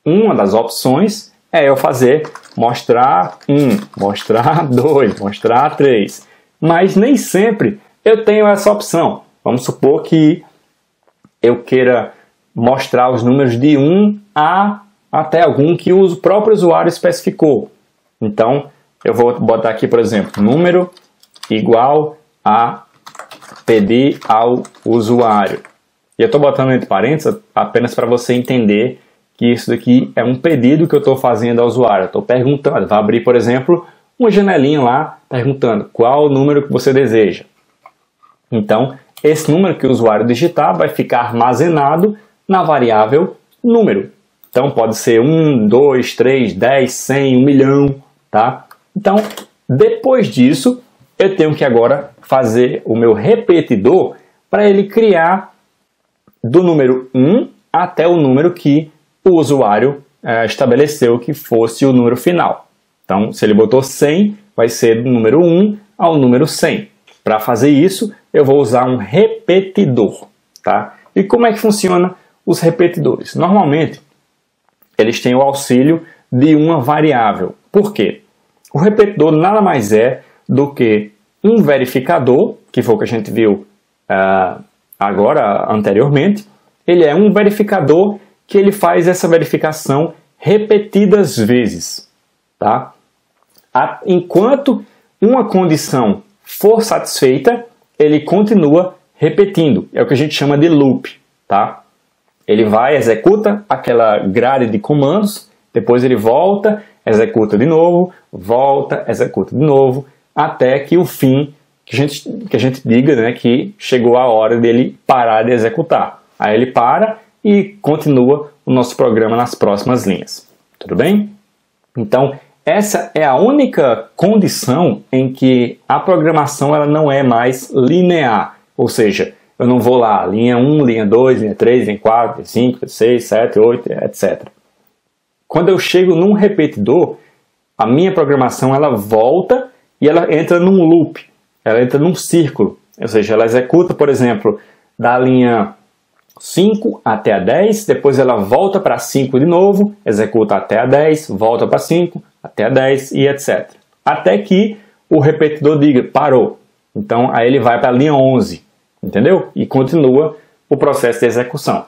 Uma das opções é eu fazer mostrar 1, mostrar 2, mostrar 3. Mas nem sempre eu tenho essa opção. Vamos supor que eu queira mostrar os números de 1 a até algum que o próprio usuário especificou. Então, eu vou botar aqui, por exemplo, número igual a pedir ao usuário. E eu estou botando entre parênteses apenas para você entender que isso daqui é um pedido que eu estou fazendo ao usuário. Eu estou perguntando, vai abrir, por exemplo, uma janelinha lá perguntando qual o número que você deseja. Então, esse número que o usuário digitar vai ficar armazenado na variável número. Então, pode ser 1, 2, 3, 10, 100, 1 milhão, tá? Então, depois disso, eu tenho que agora fazer o meu repetidor para ele criar do número 1 até o número que o usuário estabeleceu que fosse o número final. Então, se ele botou 100, vai ser do número 1 ao número 100. Para fazer isso, eu vou usar um repetidor, tá? E como é que funciona os repetidores? Normalmente, eles têm o auxílio de uma variável. Por quê? O repetidor nada mais é do que um verificador, que foi o que a gente viu agora, anteriormente. Ele é um verificador que ele faz essa verificação repetidas vezes. Tá? Enquanto uma condição for satisfeita, ele continua repetindo. É o que a gente chama de loop. Tá? Ele vai, executa aquela grade de comandos, depois ele volta, executa de novo, volta, executa de novo, até que o fim, que a gente diga, né, que chegou a hora dele parar de executar. Aí ele para e continua o nosso programa nas próximas linhas. Tudo bem? Então, essa é a única condição em que a programação ela não é mais linear, ou seja, eu não vou lá, linha 1, linha 2, linha 3, linha 4, linha 5, linha 6, 7, 8, etc. Quando eu chego num repetidor, a minha programação ela volta e ela entra num loop, ela entra num círculo. Ou seja, ela executa, por exemplo, da linha 5 até a 10, depois ela volta para 5 de novo, executa até a 10, volta para 5, até a 10 e etc. Até que o repetidor diga, parou. Então, aí ele vai para a linha 11. Entendeu? E continua o processo de execução.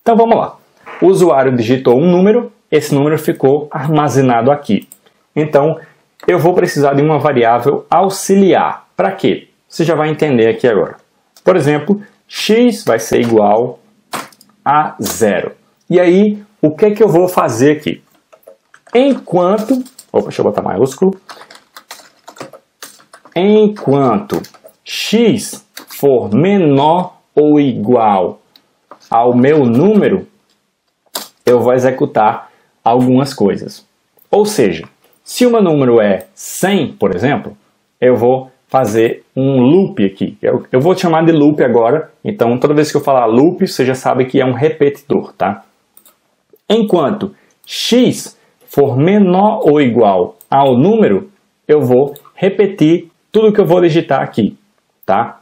Então vamos lá. O usuário digitou um número, esse número ficou armazenado aqui. Então eu vou precisar de uma variável auxiliar. Para quê? Você já vai entender aqui agora. Por exemplo, x vai ser igual a 0. E aí, o que é que eu vou fazer aqui? Enquanto... deixa eu botar maiúsculo. Enquanto x for menor ou igual ao meu número, eu vou executar algumas coisas. Ou seja, se o meu número é 100, por exemplo, eu vou fazer um loop aqui. Eu vou chamar de loop agora, então toda vez que eu falar loop, você já sabe que é um repetidor, tá? Enquanto x for menor ou igual ao número, eu vou repetir tudo que eu vou digitar aqui, tá?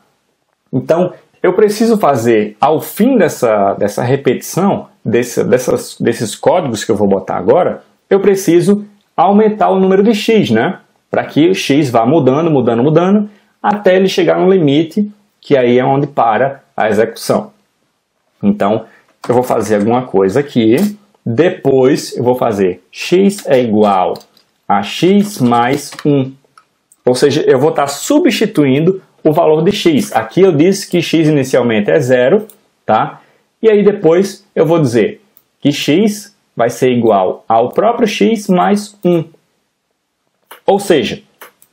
Então, eu preciso fazer, ao fim dessa repetição, desses códigos que eu vou botar agora, eu preciso aumentar o número de x, né? Para que o x vá mudando, até ele chegar no limite, que aí é onde para a execução. Então, eu vou fazer alguma coisa aqui, depois eu vou fazer x é igual a x mais 1. Ou seja, eu vou estar substituindo o valor de x. Aqui eu disse que x inicialmente é 0, tá? E aí depois eu vou dizer que x vai ser igual ao próprio x mais 1. Ou seja,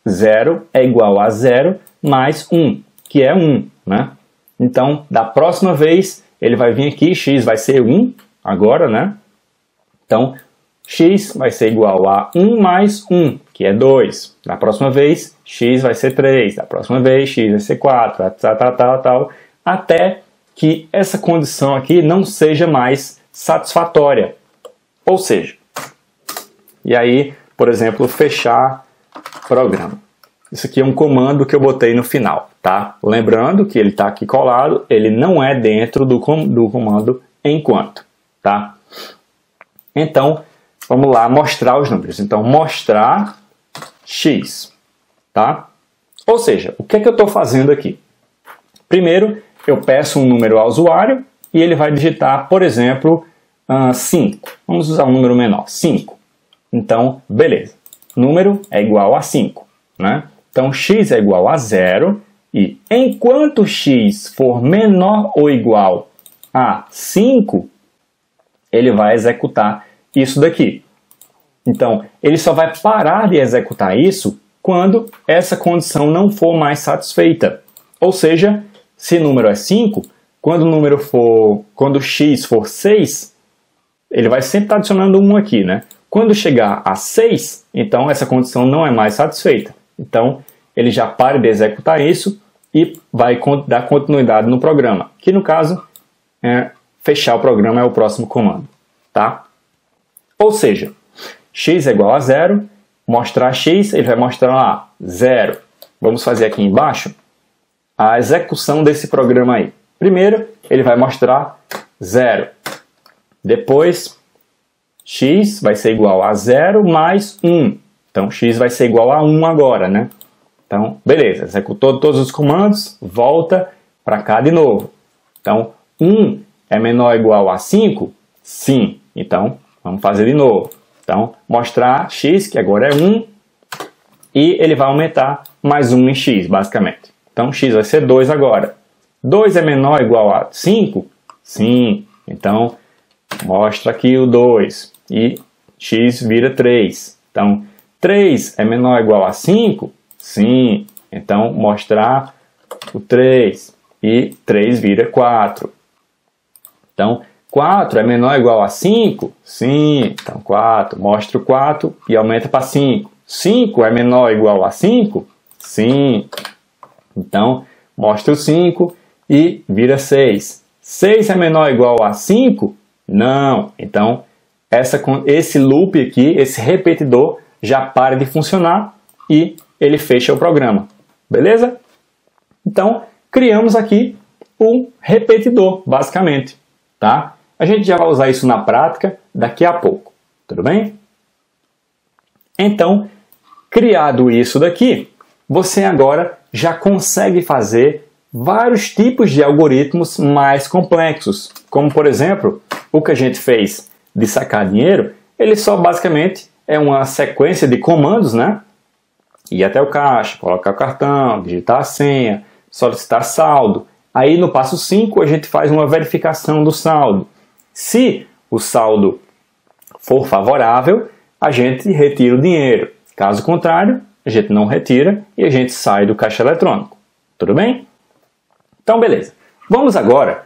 0 é igual a 0 mais 1, que é 1, né? Então, da próxima vez, ele vai vir aqui, x vai ser 1 agora, né? Então, x vai ser igual a 1 mais 1, que é 2. Da próxima vez, x vai ser 3. Da próxima vez, x vai ser 4, tal, até que essa condição aqui não seja mais satisfatória. Ou seja, e aí, por exemplo, fechar programa. Isso aqui é um comando que eu botei no final, tá? Lembrando que ele está aqui colado, ele não é dentro do comando enquanto, tá? Então, vamos lá mostrar os números. Então, mostrar x, tá? Ou seja, o que é que eu estou fazendo aqui? Primeiro, eu peço um número ao usuário e ele vai digitar, por exemplo, 5. Vamos usar um número menor, 5. Então, beleza. Número é igual a 5, né? Então, x é igual a 0 e enquanto x for menor ou igual a 5, ele vai executar isso daqui. Então, ele só vai parar de executar isso quando essa condição não for mais satisfeita. Ou seja, se o número é 5, quando x for 6, ele vai sempre estar adicionando 1 aqui, né? Quando chegar a 6, então essa condição não é mais satisfeita. Então, ele já para de executar isso e vai dar continuidade no programa, que no caso, fechar o programa é o próximo comando, tá? Ou seja, x é igual a 0, mostrar x, ele vai mostrar lá 0. Vamos fazer aqui embaixo a execução desse programa aí. Primeiro, ele vai mostrar 0. Depois, x vai ser igual a 0 mais 1. Então, x vai ser igual a 1 agora, né? Então, beleza, executou todos os comandos, volta para cá de novo. Então, 1 é menor ou igual a 5? Sim. Então, vamos fazer de novo. Então, mostrar x, que agora é 1, e ele vai aumentar mais 1 em x, basicamente. Então, x vai ser 2 agora. 2 é menor ou igual a 5? Sim. Então, mostra aqui o 2 e x vira 3. Então, 3 é menor ou igual a 5? Sim. Então, mostrar o 3 e 3 vira 4. Então, 4 é menor ou igual a 5? Sim. Então, 4. Mostra o 4 e aumenta para 5. 5 é menor ou igual a 5? Sim. Então, mostra o 5 e vira 6. 6 é menor ou igual a 5? Não. Então, esse loop aqui, esse repetidor, já para de funcionar e ele fecha o programa. Beleza? Então, criamos aqui um repetidor, basicamente. Tá? A gente já vai usar isso na prática daqui a pouco. Tudo bem? Então, criado isso daqui, você agora já consegue fazer vários tipos de algoritmos mais complexos. Como, por exemplo, o que a gente fez de sacar dinheiro, ele só basicamente é uma sequência de comandos, né? Ir até o caixa, colocar o cartão, digitar a senha, solicitar saldo. Aí no passo 5 a gente faz uma verificação do saldo. Se o saldo for favorável, a gente retira o dinheiro. Caso contrário, a gente não retira e a gente sai do caixa eletrônico. Tudo bem? Então, beleza. Vamos agora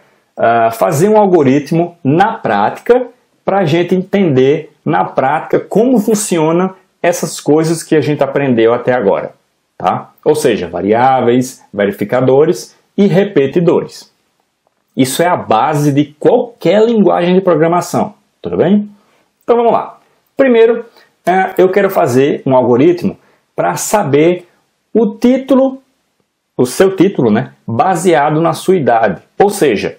fazer um algoritmo na prática para a gente entender na prática como funciona essas coisas que a gente aprendeu até agora. Tá? Ou seja, variáveis, verificadores e repetidores. Isso é a base de qualquer linguagem de programação. Tudo bem? Então vamos lá. Primeiro, eu quero fazer um algoritmo para saber o título, o seu título, né, baseado na sua idade. Ou seja,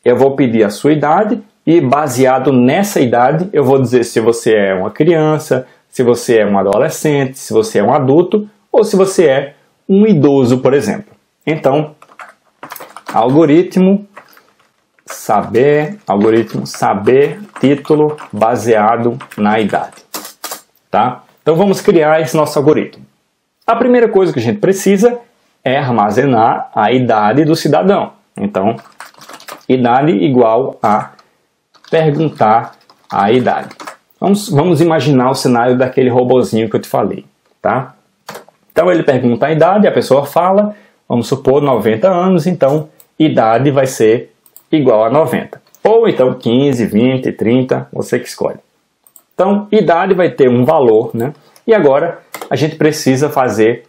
eu vou pedir a sua idade e baseado nessa idade eu vou dizer se você é uma criança, se você é um adolescente, se você é um adulto ou se você é um idoso, por exemplo. Então, algoritmo saber título baseado na idade. Tá? Então vamos criar esse nosso algoritmo. A primeira coisa que a gente precisa é armazenar a idade do cidadão. Então, idade igual a perguntar a idade. Vamos imaginar o cenário daquele robozinho que eu te falei, tá? Então ele pergunta a idade, a pessoa fala, vamos supor 90 anos, então idade vai ser igual a 90. Ou então 15, 20, 30, você que escolhe. Então, idade vai ter um valor, né? E agora a gente precisa fazer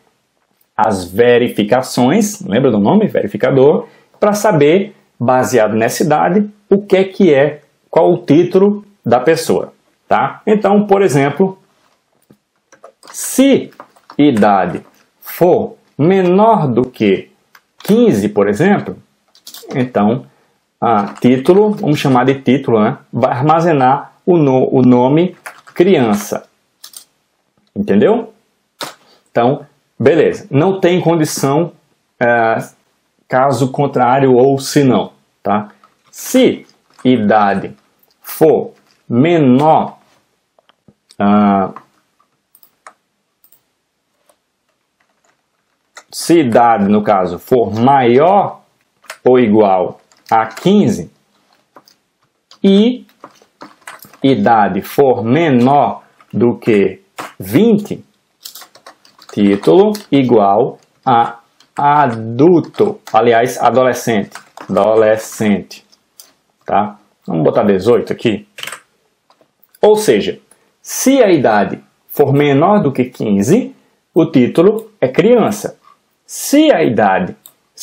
as verificações, lembra do nome? Verificador, para saber, baseado nessa idade, o que é, qual o título da pessoa, tá? Então, por exemplo, se idade for menor do que 15, por exemplo, então, título, vamos chamar de título, né? Vai armazenar o nome criança. Entendeu? Então, beleza. Não tem condição caso contrário ou se não, tá? Se idade for menor se idade, no caso, for maior ou igual a 15 e idade for menor do que 20, título igual a adulto, aliás, adolescente, tá? Vamos botar 18 aqui. Ou seja, se a idade for menor do que 15, o título é criança. Se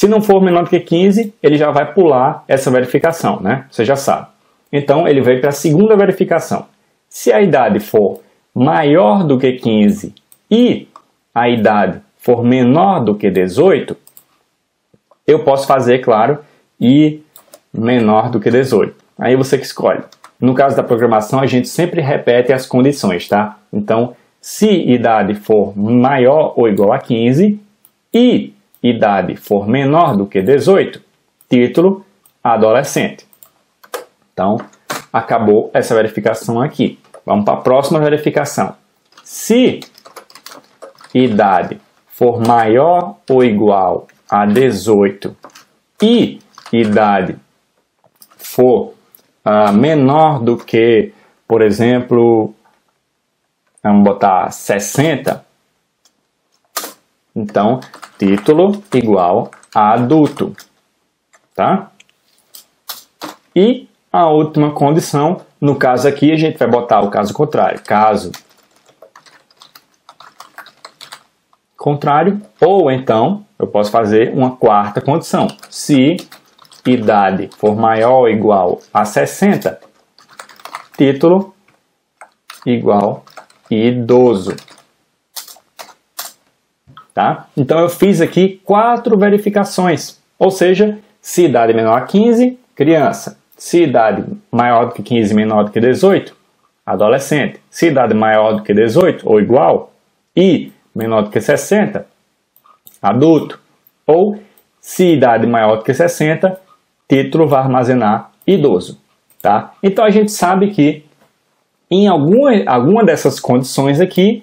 não for menor do que 15, ele já vai pular essa verificação, né? Você já sabe. Então, ele vai para a segunda verificação. Se a idade for maior do que 15 e a idade for menor do que 18, eu posso fazer, claro, e menor do que 18. Aí você que escolhe. No caso da programação, a gente sempre repete as condições, tá? Então, se idade for maior ou igual a 15 e idade for menor do que 18, título adolescente. Então, acabou essa verificação aqui. Vamos para a próxima verificação. Se idade for maior ou igual a 18 e idade for menor do que, por exemplo, vamos botar 60, então, título igual a adulto, tá? E a última condição, no caso aqui, a gente vai botar o caso contrário. Caso contrário, ou então, eu posso fazer uma quarta condição. Se idade for maior ou igual a 60, título igual idoso. Tá? Então eu fiz aqui 4 verificações, ou seja, se idade menor a 15, criança. Se idade maior do que 15 e menor do que 18, adolescente. Se idade maior do que 18 ou igual e menor do que 60, adulto. Ou se idade maior do que 60, título vai armazenar idoso. Tá? Então a gente sabe que em alguma dessas condições aqui,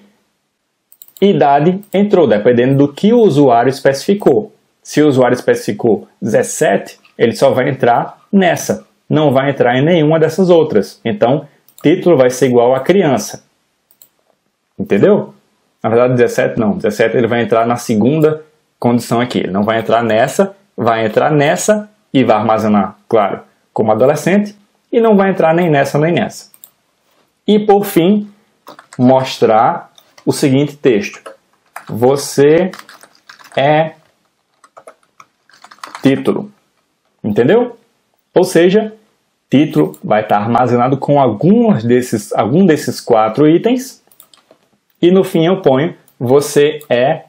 idade entrou, dependendo do que o usuário especificou. Se o usuário especificou 17, ele só vai entrar nessa, não vai entrar em nenhuma dessas outras. Então, título vai ser igual a criança. Entendeu? Na verdade, 17 não. 17 ele vai entrar na segunda condição aqui. Ele não vai entrar nessa, vai entrar nessa e vai armazenar, claro, como adolescente, e não vai entrar nem nessa nem nessa. E, por fim, mostrar o seguinte texto: você é título. Entendeu? Ou seja, título vai estar armazenado com algum desses 4 itens. E no fim eu ponho: você é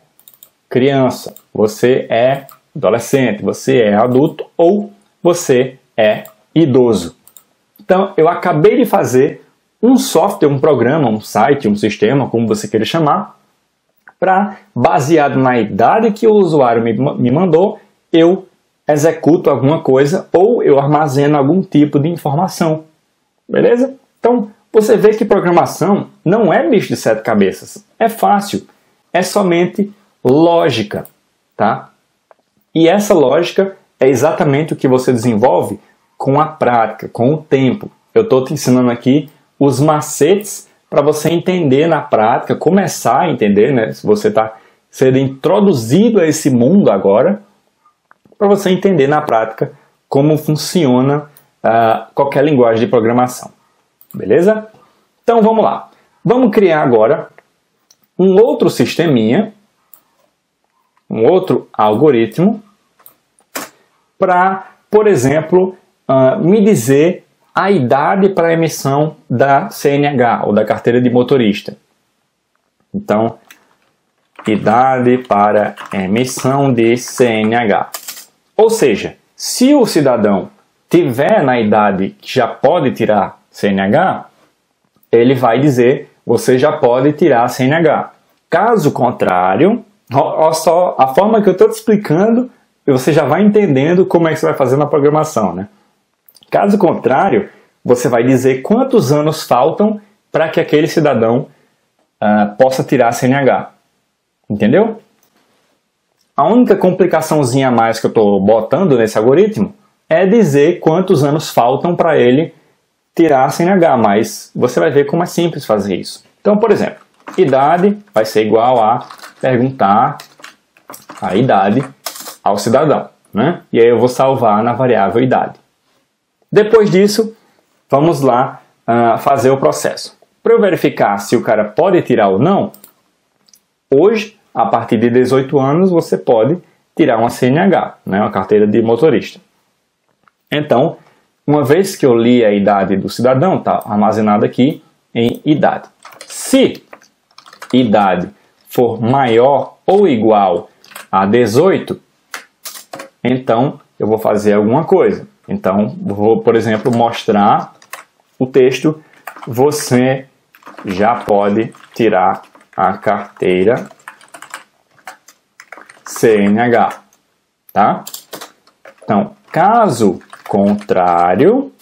criança, você é adolescente, você é adulto ou você é idoso. Então eu acabei de fazer um software, um programa, um site, um sistema, como você queira chamar, para, baseado na idade que o usuário me mandou, eu executo alguma coisa ou eu armazeno algum tipo de informação. Beleza? Então, você vê que programação não é bicho de 7 cabeças. É fácil. É somente lógica. Tá? E essa lógica é exatamente o que você desenvolve com a prática, com o tempo. Eu estou te ensinando aqui os macetes para você entender na prática, começar a entender, né? Se você está sendo introduzido a esse mundo agora, para você entender na prática como funciona qualquer linguagem de programação. Beleza? Então vamos lá. Vamos criar agora um outro sisteminha, um outro algoritmo, para, por exemplo, me dizer a idade para a emissão da CNH, ou da carteira de motorista. Então, idade para emissão de CNH. Ou seja, se o cidadão tiver na idade que já pode tirar CNH, ele vai dizer, você já pode tirar CNH. Caso contrário, olha só a forma que eu estou te explicando, você já vai entendendo como é que você vai fazer na programação, né? Caso contrário, você vai dizer quantos anos faltam para que aquele cidadão possa tirar a CNH. Entendeu? A única complicaçãozinha a mais que eu estou botando nesse algoritmo é dizer quantos anos faltam para ele tirar a CNH, mas você vai ver como é simples fazer isso. Então, por exemplo, idade vai ser igual a perguntar a idade ao cidadão, né? E aí eu vou salvar na variável idade. Depois disso, vamos lá fazer o processo. Para eu verificar se o cara pode tirar ou não, hoje, a partir de 18 anos, você pode tirar uma CNH, né? Uma carteira de motorista. Então, uma vez que eu li a idade do cidadão, está armazenado aqui em idade. Se idade for maior ou igual a 18, então eu vou fazer alguma coisa. Então, vou, por exemplo, mostrar o texto, você já pode tirar a carteira CNH, tá? Então, caso contrário,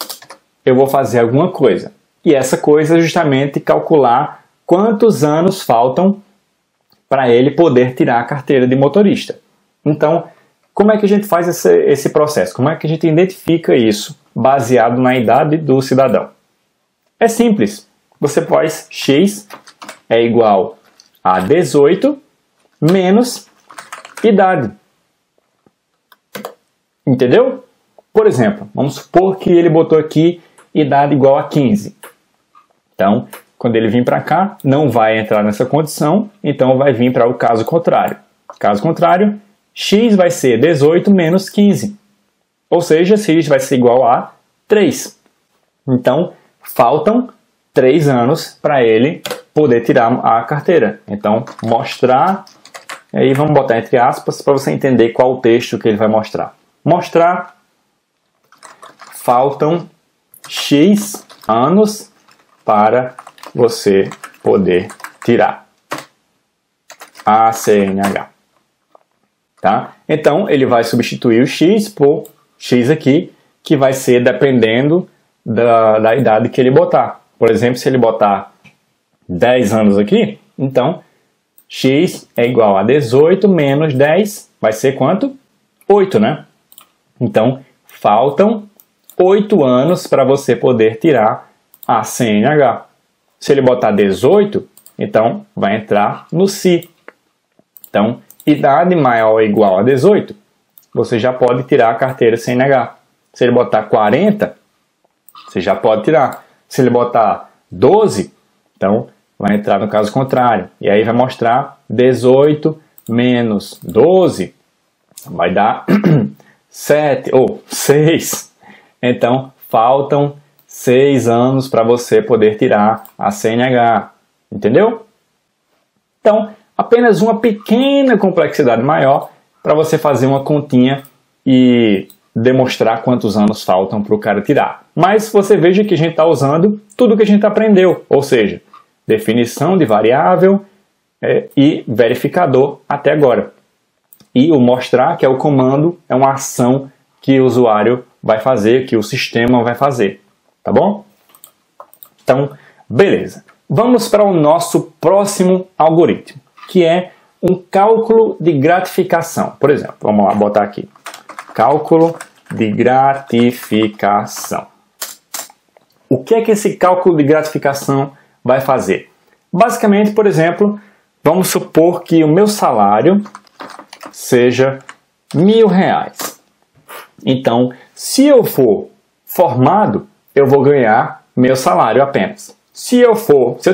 eu vou fazer alguma coisa. E essa coisa é justamente calcular quantos anos faltam para ele poder tirar a carteira de motorista. Então, como é que a gente faz esse processo? Como é que a gente identifica isso baseado na idade do cidadão? É simples. Você faz x é igual a 18 menos idade. Entendeu? Por exemplo, vamos supor que ele botou aqui idade igual a 15. Então, quando ele vir para cá, não vai entrar nessa condição, então vai vir para o caso contrário. Caso contrário, x vai ser 18 menos 15. Ou seja, x vai ser igual a 3. Então, faltam 3 anos para ele poder tirar a carteira. Então, mostrar, aí vamos botar entre aspas para você entender qual o texto que ele vai mostrar. Mostrar, faltam x anos para você poder tirar a CNH. Tá? Então, ele vai substituir o x por x aqui, que vai ser dependendo da idade que ele botar. Por exemplo, se ele botar 10 anos aqui, então x é igual a 18 menos 10, vai ser quanto? 8, né? Então, faltam 8 anos para você poder tirar a CNH. Se ele botar 18, então vai entrar no se. Então, idade maior ou igual a 18, você já pode tirar a carteira CNH. Se ele botar 40, você já pode tirar. Se ele botar 12, então vai entrar no caso contrário. E aí vai mostrar 18 menos 12, vai dar 7 ou 6. Então, faltam 6 anos para você poder tirar a CNH. Entendeu? Então, apenas uma pequena complexidade maior para você fazer uma continha e demonstrar quantos anos faltam para o cara tirar. Mas você veja que a gente está usando tudo que a gente aprendeu, ou seja, definição de variável e verificador até agora. E o mostrar, que é o comando, é uma ação que o usuário vai fazer, que o sistema vai fazer. Tá bom? Então, beleza. Vamos para o nosso próximo algoritmo, que é um cálculo de gratificação. Por exemplo, vamos lá botar aqui. Cálculo de gratificação. O que é que esse cálculo de gratificação vai fazer? Basicamente, por exemplo, vamos supor que o meu salário seja R$1.000. Então, se eu for formado, eu vou ganhar meu salário apenas. Se eu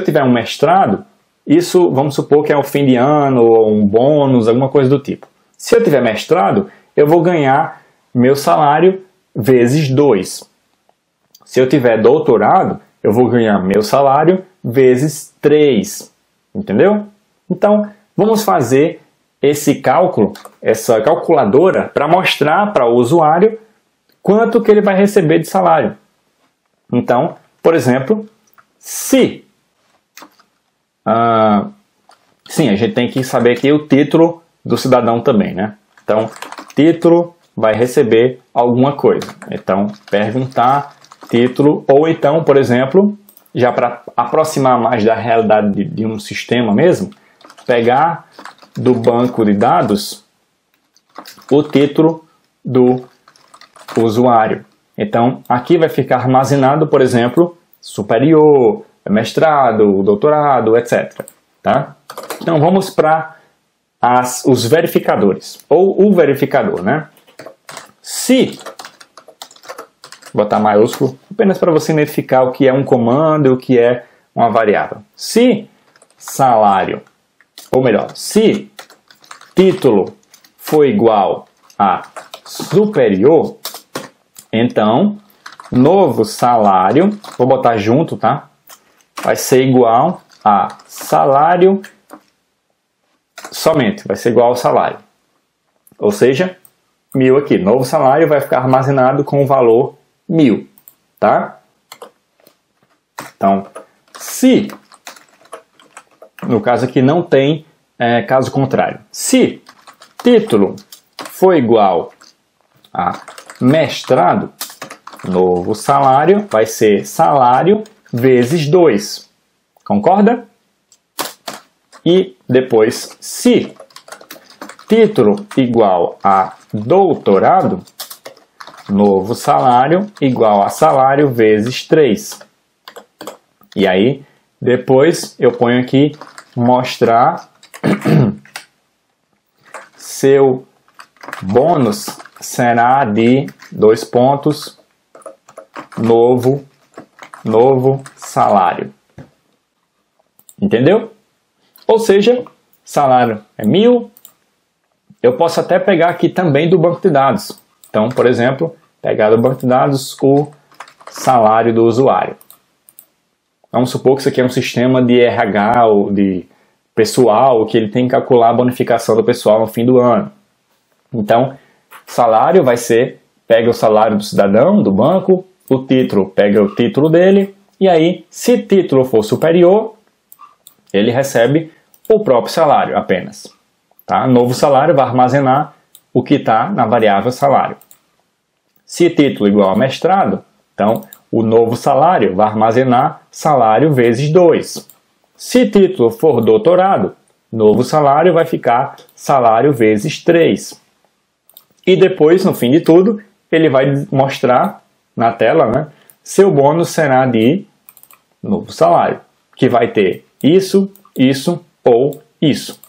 tiver um mestrado, isso vamos supor que é o fim de ano, ou um bônus, alguma coisa do tipo. Se eu tiver mestrado, eu vou ganhar meu salário vezes 2. Se eu tiver doutorado, eu vou ganhar meu salário vezes 3. Entendeu? Então, vamos fazer esse cálculo, essa calculadora, para mostrar para o usuário quanto que ele vai receber de salário. Então, por exemplo, sim, a gente tem que saber aqui o título do cidadão também, né? Então, título vai receber alguma coisa. Então, perguntar título, ou então, por exemplo, já para aproximar mais da realidade de um sistema mesmo, pegar do banco de dados o título do usuário. Então, aqui vai ficar armazenado, por exemplo, superior, mestrado, doutorado, etc. Tá? Então, vamos para os verificadores, ou o verificador, né? Se, botar maiúsculo, apenas para você identificar o que é um comando e o que é uma variável. Se salário, ou melhor, se título for igual a superior, então, novo salário, vou botar junto, tá? Vai ser igual a salário somente, vai ser igual ao salário. Ou seja, 1.000 aqui. Novo salário vai ficar armazenado com o valor 1.000, tá? Então, se, no caso aqui não tem caso contrário. Se título for igual a mestrado, novo salário vai ser salário vezes 2. Concorda? E depois, se título igual a doutorado, novo salário igual a salário vezes 3. E aí, depois eu ponho aqui mostrar seu bônus será de 2 pontos, novo salário. Entendeu? Ou seja, salário é 1.000. Eu posso até pegar aqui também do banco de dados. Então, por exemplo, pegar do banco de dados o salário do usuário. Vamos supor que isso aqui é um sistema de RH ou de pessoal, que ele tem que calcular a bonificação do pessoal no fim do ano. Então, salário vai ser, pega o salário do cidadão, do banco, o título, pega o título dele, e aí, se título for superior, ele recebe o próprio salário apenas. Tá? Novo salário vai armazenar o que está na variável salário. Se título igual a mestrado, então o novo salário vai armazenar salário vezes 2. Se título for doutorado, novo salário vai ficar salário vezes 3. E depois, no fim de tudo, ele vai mostrar na tela, né, seu bônus será de novo salário, que vai ter isso, isso ou isso.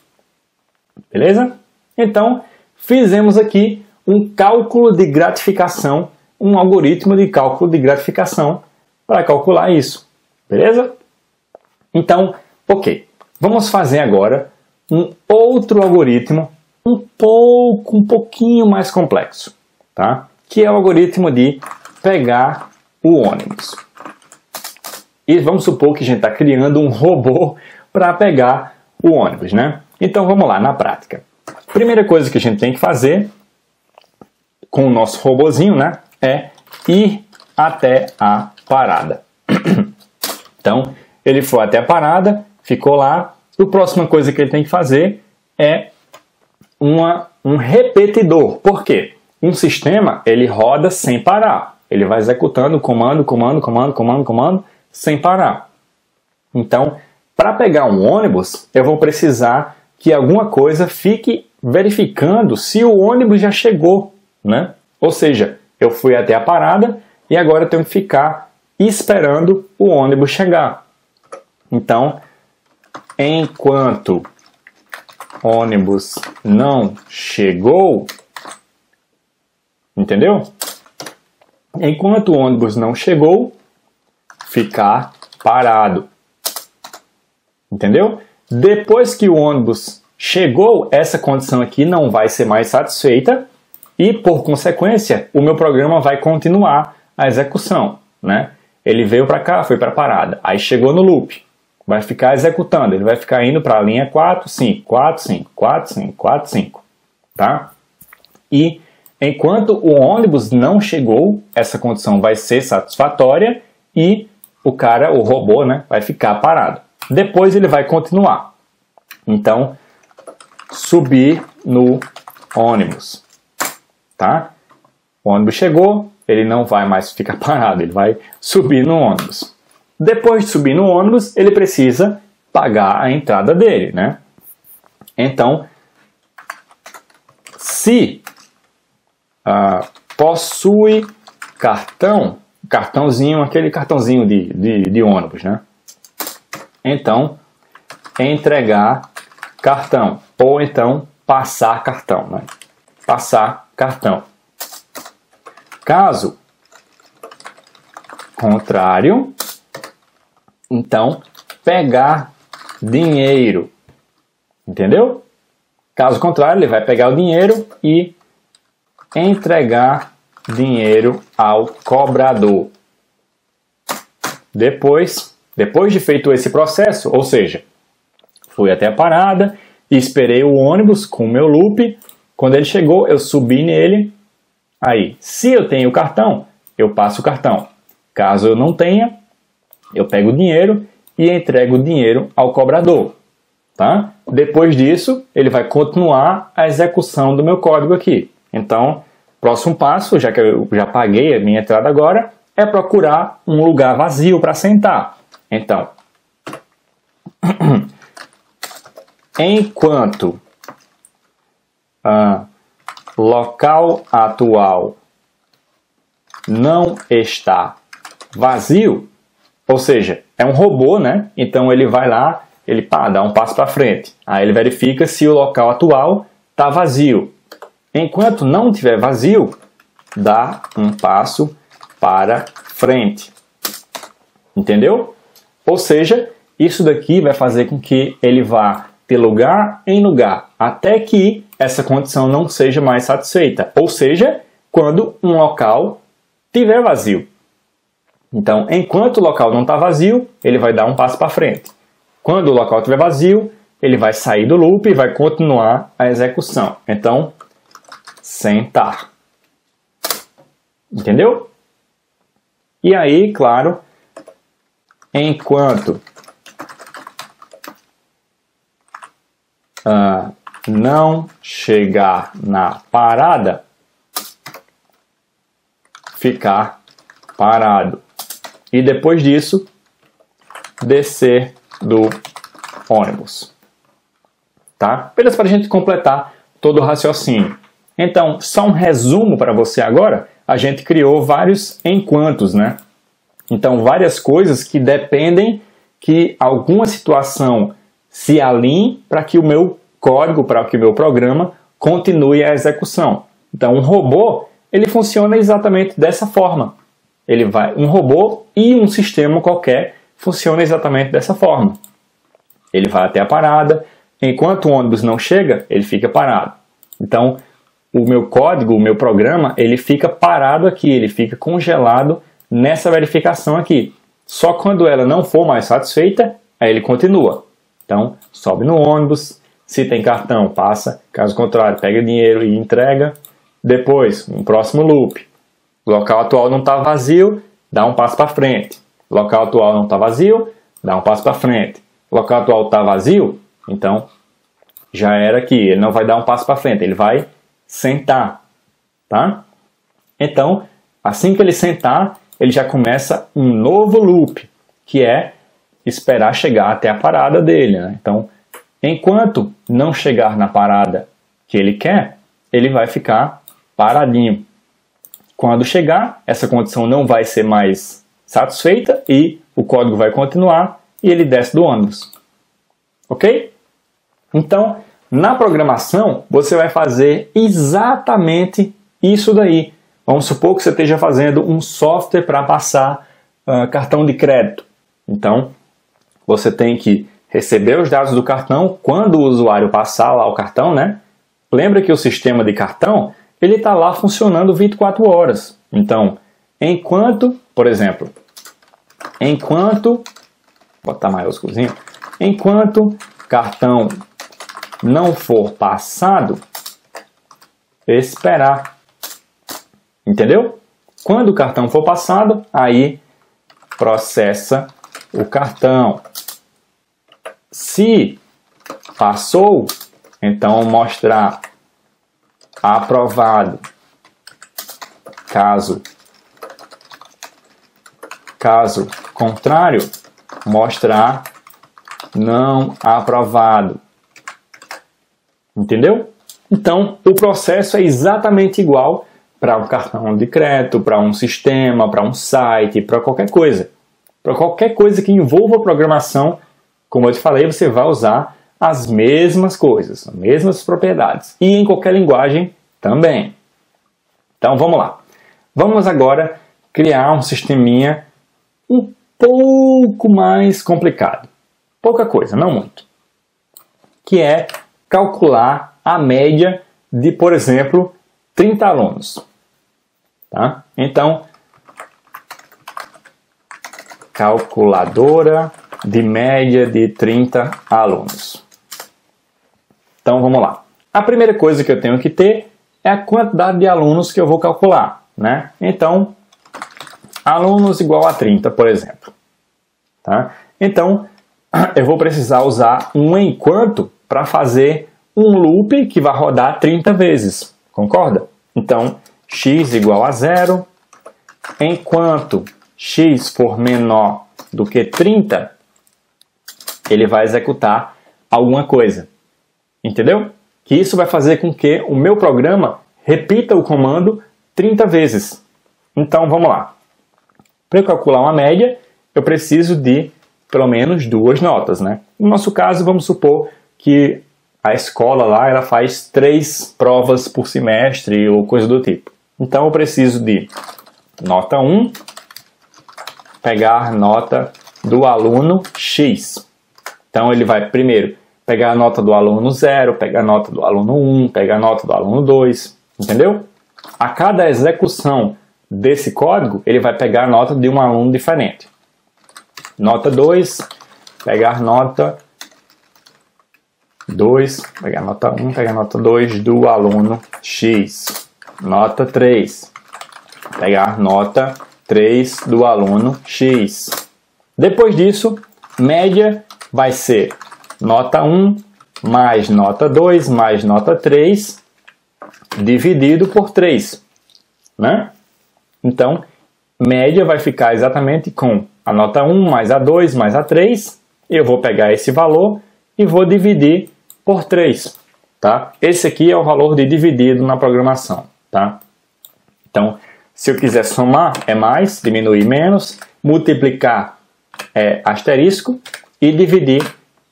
Beleza? Então, fizemos aqui um cálculo de gratificação, um algoritmo de cálculo de gratificação para calcular isso. Beleza? Então, ok. Vamos fazer agora um outro algoritmo um pouquinho mais complexo, tá? Que é o algoritmo de pegar o ônibus. E vamos supor que a gente está criando um robô para pegar o ônibus, né? Então vamos lá, na prática. Primeira coisa que a gente tem que fazer com o nosso robozinho, né, é ir até a parada. Então, ele foi até a parada, ficou lá. A próxima coisa que ele tem que fazer é um repetidor. Por quê? Um sistema, ele roda sem parar. Ele vai executando comando, sem parar. Então, para pegar um ônibus, eu vou precisar que alguma coisa fique verificando se o ônibus já chegou, né? Ou seja, eu fui até a parada e agora eu tenho que ficar esperando o ônibus chegar. Então, enquanto o ônibus não chegou, entendeu? Enquanto o ônibus não chegou, ficar parado. Entendeu? Depois que o ônibus chegou, essa condição aqui não vai ser mais satisfeita e, por consequência, o meu programa vai continuar a execução, né? Ele veio para cá, foi para a parada, aí chegou no loop, vai ficar executando, ele vai ficar indo para a linha 4, 5, 4, 5, 4, 5, 4, 5, tá? E enquanto o ônibus não chegou, essa condição vai ser satisfatória e o robô, né, vai ficar parado. Depois ele vai continuar. Então, subir no ônibus, tá? O ônibus chegou, ele não vai mais ficar parado, ele vai subir no ônibus. Depois de subir no ônibus, ele precisa pagar a entrada dele, né? Então, se possui cartãozinho, aquele cartãozinho de ônibus, né? Então, entregar cartão, ou então passar cartão, né? Passar cartão. Caso contrário, então, pegar dinheiro, entendeu? Caso contrário, ele vai pegar o dinheiro e entregar dinheiro ao cobrador. Depois de feito esse processo, ou seja, fui até a parada, esperei o ônibus com o meu loop, quando ele chegou, eu subi nele, aí, se eu tenho o cartão, eu passo o cartão. Caso eu não tenha, eu pego o dinheiro e entrego o dinheiro ao cobrador, tá? Depois disso, ele vai continuar a execução do meu código aqui. Então, próximo passo, já que eu já paguei a minha entrada agora, é procurar um lugar vazio para sentar. Então, enquanto local atual não está vazio, ou seja, é um robô, né? Então ele vai lá, ele dá um passo para frente. Aí ele verifica se o local atual está vazio. Enquanto não estiver vazio, dá um passo para frente. Entendeu? Ou seja, isso daqui vai fazer com que ele vá de lugar em lugar, até que essa condição não seja mais satisfeita. Ou seja, quando um local estiver vazio. Então, enquanto o local não está vazio, ele vai dar um passo para frente. Quando o local estiver vazio, ele vai sair do loop e vai continuar a execução. Então, sentar. Entendeu? E aí, claro, enquanto não chegar na parada, ficar parado. E depois disso, descer do ônibus. Tá? Apenas para a gente completar todo o raciocínio. Então, só um resumo para você agora. A gente criou vários enquantos, né? Então, várias coisas que dependem que alguma situação se alinhe para que o meu código, para que o meu programa continue a execução. Então, um robô, ele funciona exatamente dessa forma. Um robô e um sistema qualquer funciona exatamente dessa forma. Ele vai até a parada, enquanto o ônibus não chega, ele fica parado. Então, o meu código, o meu programa, ele fica parado aqui, ele fica congelado nessa verificação aqui. Só quando ela não for mais satisfeita, aí ele continua. Então, sobe no ônibus, se tem cartão, passa, caso contrário, pega dinheiro e entrega. Depois, no próximo loop, o local atual não está vazio, dá um passo para frente. O local atual não está vazio, dá um passo para frente. O local atual está vazio, então já era aqui, ele não vai dar um passo para frente, ele vai sentar, tá? Então, assim que ele sentar, ele já começa um novo loop, que é esperar chegar até a parada dele, né? Então, enquanto não chegar na parada que ele quer, ele vai ficar paradinho. Quando chegar, essa condição não vai ser mais satisfeita e o código vai continuar e ele desce do ônibus. Ok? Então, na programação, você vai fazer exatamente isso daí. Vamos supor que você esteja fazendo um software para passar cartão de crédito. Então, você tem que receber os dados do cartão quando o usuário passar lá o cartão, né? Lembra que o sistema de cartão, ele está lá funcionando 24 horas. Então, enquanto, por exemplo, vou botar maiúsculozinho, enquanto cartão não for passado, esperar. Entendeu? Quando o cartão for passado, aí processa o cartão. Se passou, então mostrar aprovado. Caso contrário, mostrar não aprovado. Entendeu? Então, o processo é exatamente igual para um cartão de crédito, para um sistema, para um site, para qualquer coisa. Para qualquer coisa que envolva programação, como eu te falei, você vai usar as mesmas coisas, as mesmas propriedades. E em qualquer linguagem também. Então, vamos lá. Vamos agora criar um sisteminha um pouco mais complicado. Pouca coisa, não muito. Que é calcular a média de, por exemplo, 30 alunos. Tá? Então, calculadora de média de 30 alunos. Então, vamos lá. A primeira coisa que eu tenho que ter é a quantidade de alunos que eu vou calcular, né? Então, alunos igual a 30, por exemplo. Tá? Então, eu vou precisar usar um enquanto para fazer um loop que vai rodar 30 vezes. Concorda? Então, x igual a 0, enquanto x for menor do que 30, ele vai executar alguma coisa. Entendeu? Que isso vai fazer com que o meu programa repita o comando 30 vezes. Então, vamos lá. Para eu calcular uma média, eu preciso de pelo menos 2 notas, né? No nosso caso, vamos supor que a escola lá ela faz 3 provas por semestre ou coisa do tipo. Então, eu preciso de nota 1, pegar nota do aluno X. Então, ele vai primeiro pegar a nota do aluno 0, pegar a nota do aluno 1, pegar a nota do aluno 2, entendeu? A cada execução desse código, ele vai pegar a nota de um aluno diferente. Nota 2, pegar nota 2, pegar nota 1, pegar nota 2 do aluno X. Nota 3, pegar nota 3 do aluno X. Depois disso, média vai ser nota 1 mais nota 2 mais nota 3 dividido por 3, né? Então, média vai ficar exatamente com a nota 1 mais a 2 mais a 3. Eu vou pegar esse valor e vou dividir por 3. Tá? Esse aqui é o valor de dividido na programação. Tá? Então, se eu quiser somar, é mais, diminuir menos, multiplicar é asterisco e dividir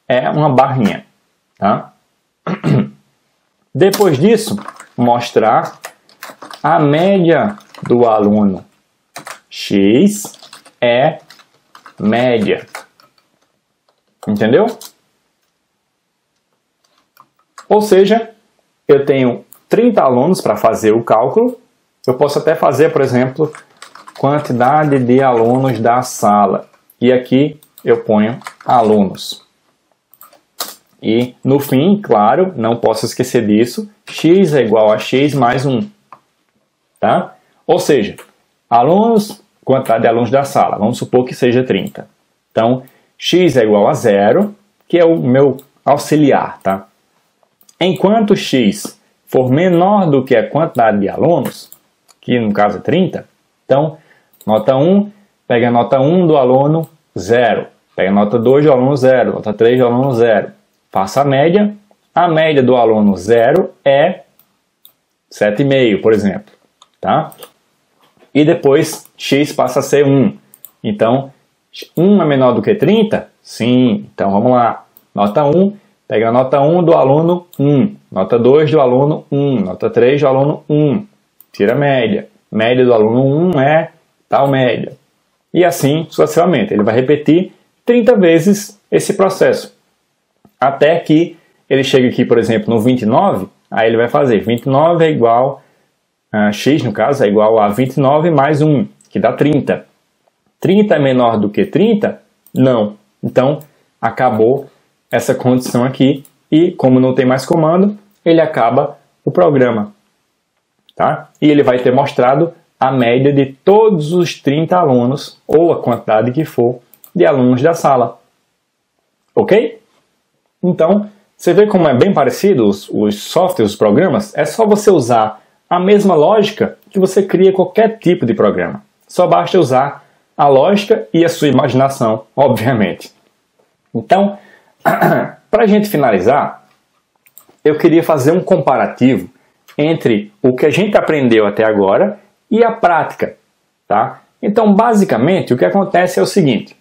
é uma barrinha. Tá? Depois disso, mostrar a média do aluno X é média. Entendeu? Ou seja, eu tenho 30 alunos para fazer o cálculo. Eu posso até fazer, por exemplo, quantidade de alunos da sala. E aqui eu ponho alunos. E no fim, claro, não posso esquecer disso, x é igual a x mais 1. Tá? Ou seja, alunos, quantidade de alunos da sala, vamos supor que seja 30. Então, x é igual a 0, que é o meu auxiliar. Tá? Enquanto x for menor do que a quantidade de alunos, que no caso é 30, então, nota 1, pega a nota 1 do aluno 0, pega a nota 2 do aluno 0, nota 3 do aluno 0. faço a média do aluno 0 é 7,5, por exemplo, tá? E depois x passa a ser 1. Então, 1 é menor do que 30? Sim. Então, vamos lá. Nota 1, pega a nota 1 do aluno 1. Nota 2 do aluno 1. Nota 3 do aluno 1. Tira a média. Média do aluno 1 é tal média. E assim, sucessivamente. Ele vai repetir 30 vezes esse processo. Até que ele chegue aqui, por exemplo, no 29, aí ele vai fazer 29 é igual a x, no caso, é igual a 29 mais 1, que dá 30. 30 é menor do que 30? Não. Então, acabou essa condição aqui e, como não tem mais comando, ele acaba o programa. Tá? E ele vai ter mostrado a média de todos os 30 alunos, ou a quantidade que for, de alunos da sala. Ok? Então, você vê como é bem parecido os softwares, os programas? É só você usar a mesma lógica que você cria qualquer tipo de programa. Só basta usar a lógica e a sua imaginação, obviamente. Então, para a gente finalizar, eu queria fazer um comparativo entre o que a gente aprendeu até agora e a prática. Tá? Então, basicamente, o que acontece é o seguinte.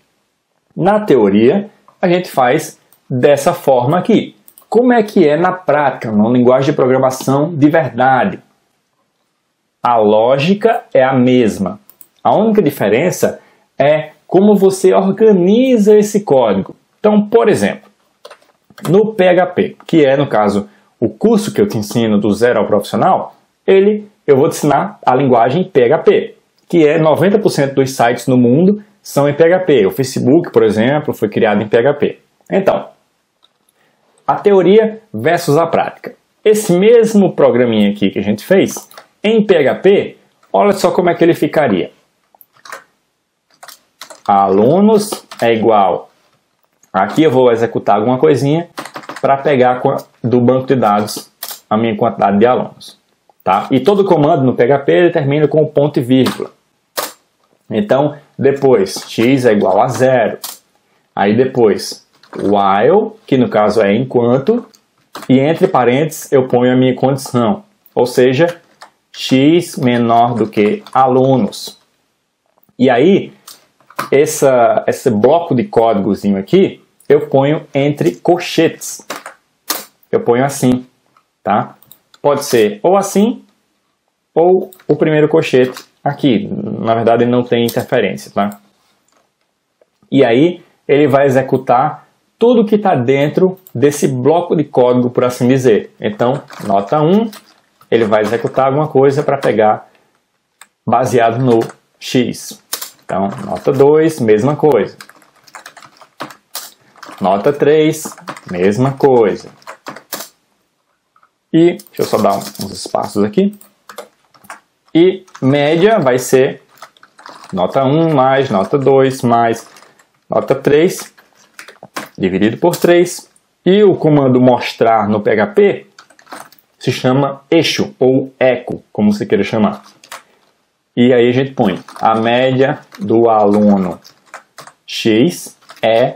Na teoria, a gente faz dessa forma aqui. Como é que é na prática, numa linguagem de programação de verdade? A lógica é a mesma. A única diferença é como você organiza esse código. Então, por exemplo, no PHP, que é, no caso, o curso que eu te ensino do zero ao profissional, eu vou te ensinar a linguagem PHP, que é 90% dos sites no mundo são em PHP. O Facebook, por exemplo, foi criado em PHP. Então, a teoria versus a prática. Esse mesmo programinha aqui que a gente fez, em PHP, olha só como é que ele ficaria. Alunos é igual. Aqui eu vou executar alguma coisinha para pegar do banco de dados a minha quantidade de alunos. Tá? E todo comando no PHP ele termina com o ponto e vírgula. Então, depois, x é igual a 0. Aí depois, while, que no caso é enquanto, e entre parênteses eu ponho a minha condição. Ou seja, x menor do que alunos. E aí, esse bloco de códigozinho aqui, eu ponho entre colchetes. Eu ponho assim, tá? Pode ser ou assim, ou o primeiro colchete aqui. Na verdade, ele não tem interferência, tá? E aí, ele vai executar tudo que está dentro desse bloco de código, por assim dizer. Então, nota 1, ele vai executar alguma coisa para pegar baseado no x. Então, nota 2, mesma coisa. Nota 3, mesma coisa. E, deixa eu só dar uns espaços aqui. E média vai ser nota 1 mais nota 2 mais nota 3, dividido por 3. E o comando mostrar no PHP se chama eixo ou echo, como você queira chamar. E aí a gente põe a média do aluno x é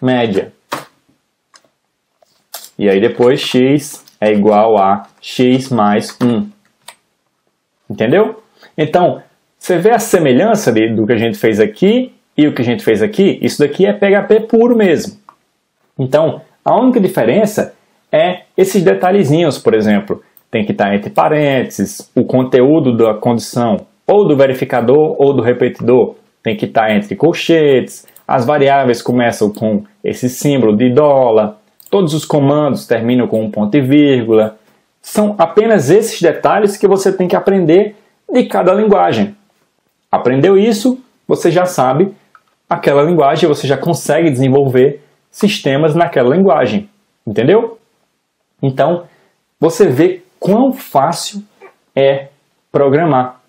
média. E aí depois x é igual a x mais 1. Entendeu? Então, você vê a semelhança do que a gente fez aqui e o que a gente fez aqui? Isso daqui é PHP puro mesmo. Então, a única diferença é esses detalhezinhos, por exemplo. Tem que estar entre parênteses, o conteúdo da condição ou do verificador ou do repetidor tem que estar entre colchetes, as variáveis começam com esse símbolo de dólar, todos os comandos terminam com um ponto e vírgula. São apenas esses detalhes que você tem que aprender de cada linguagem. Aprendeu isso, você já sabe aquela linguagem, você já consegue desenvolver sistemas naquela linguagem. Entendeu? Então, você vê quão fácil é programar.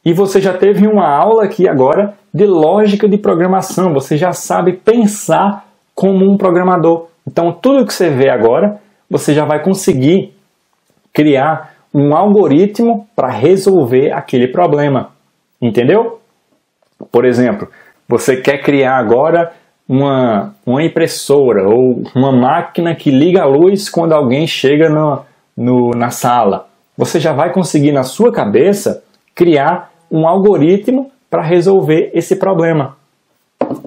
E você já teve uma aula aqui agora de lógica de programação. Você já sabe pensar como um programador. Então, tudo que você vê agora, você já vai conseguir criar um algoritmo para resolver aquele problema. Entendeu? Por exemplo, você quer criar agora uma impressora ou uma máquina que liga a luz quando alguém chega na sala. Você já vai conseguir na sua cabeça criar um algoritmo para resolver esse problema.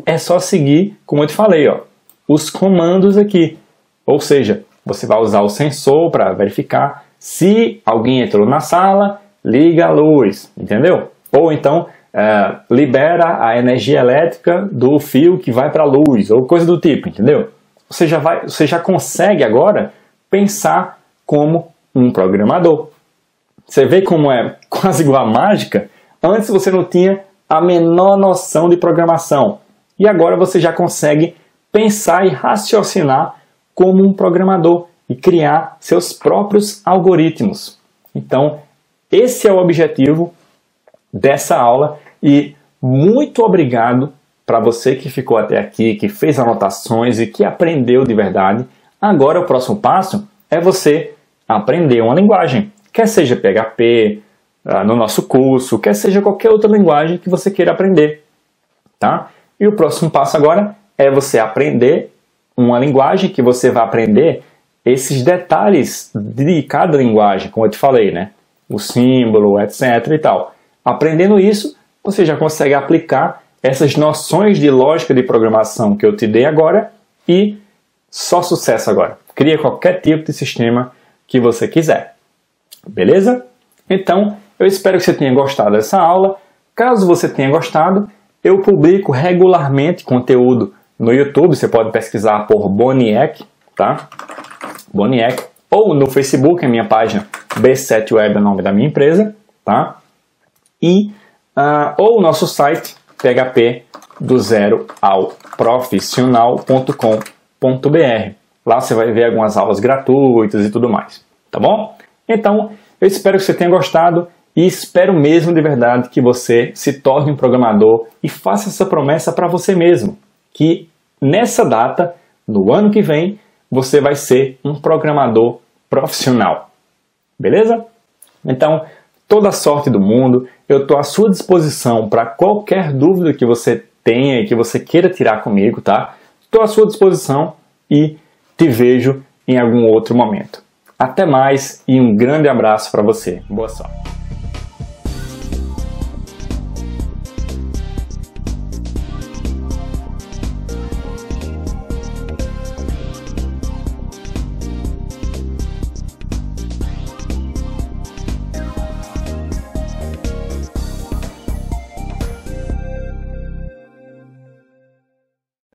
É só seguir, como eu te falei, ó, os comandos aqui. Ou seja, você vai usar o sensor para verificar se alguém entrou na sala, liga a luz, entendeu? Ou então libera a energia elétrica do fio que vai para a luz, ou coisa do tipo, entendeu? Você já consegue agora pensar como um programador. Você vê como é quase igual a mágica? Antes você não tinha a menor noção de programação. E agora você já consegue pensar e raciocinar como um programador e criar seus próprios algoritmos. Então, esse é o objetivo dessa aula e muito obrigado para você que ficou até aqui, que fez anotações e que aprendeu de verdade. Agora o próximo passo é você aprender uma linguagem, quer seja PHP, no nosso curso, quer seja qualquer outra linguagem que você queira aprender, tá? E o próximo passo agora é você aprender uma linguagem que você vai aprender esses detalhes de cada linguagem, como eu te falei, né? O símbolo, etc e tal. Aprendendo isso, você já consegue aplicar essas noções de lógica de programação que eu te dei agora e só sucesso agora. Cria qualquer tipo de sistema que você quiser. Beleza? Então, eu espero que você tenha gostado dessa aula. Caso você tenha gostado, eu publico regularmente conteúdo no YouTube. Você pode pesquisar por Boniek, tá? Boniek. Ou no Facebook, a minha página B7Web é o nome da minha empresa, tá? E, ou o nosso site, php do zero ao profissional.com.br. Lá você vai ver algumas aulas gratuitas e tudo mais, tá bom? Então, eu espero que você tenha gostado e espero mesmo de verdade que você se torne um programador e faça essa promessa para você mesmo, que nessa data, no ano que vem, você vai ser um programador profissional. Beleza? Então, toda a sorte do mundo, eu estou à sua disposição para qualquer dúvida que você tenha e que você queira tirar comigo, tá? Estou à sua disposição e te vejo em algum outro momento. Até mais e um grande abraço para você. Boa sorte!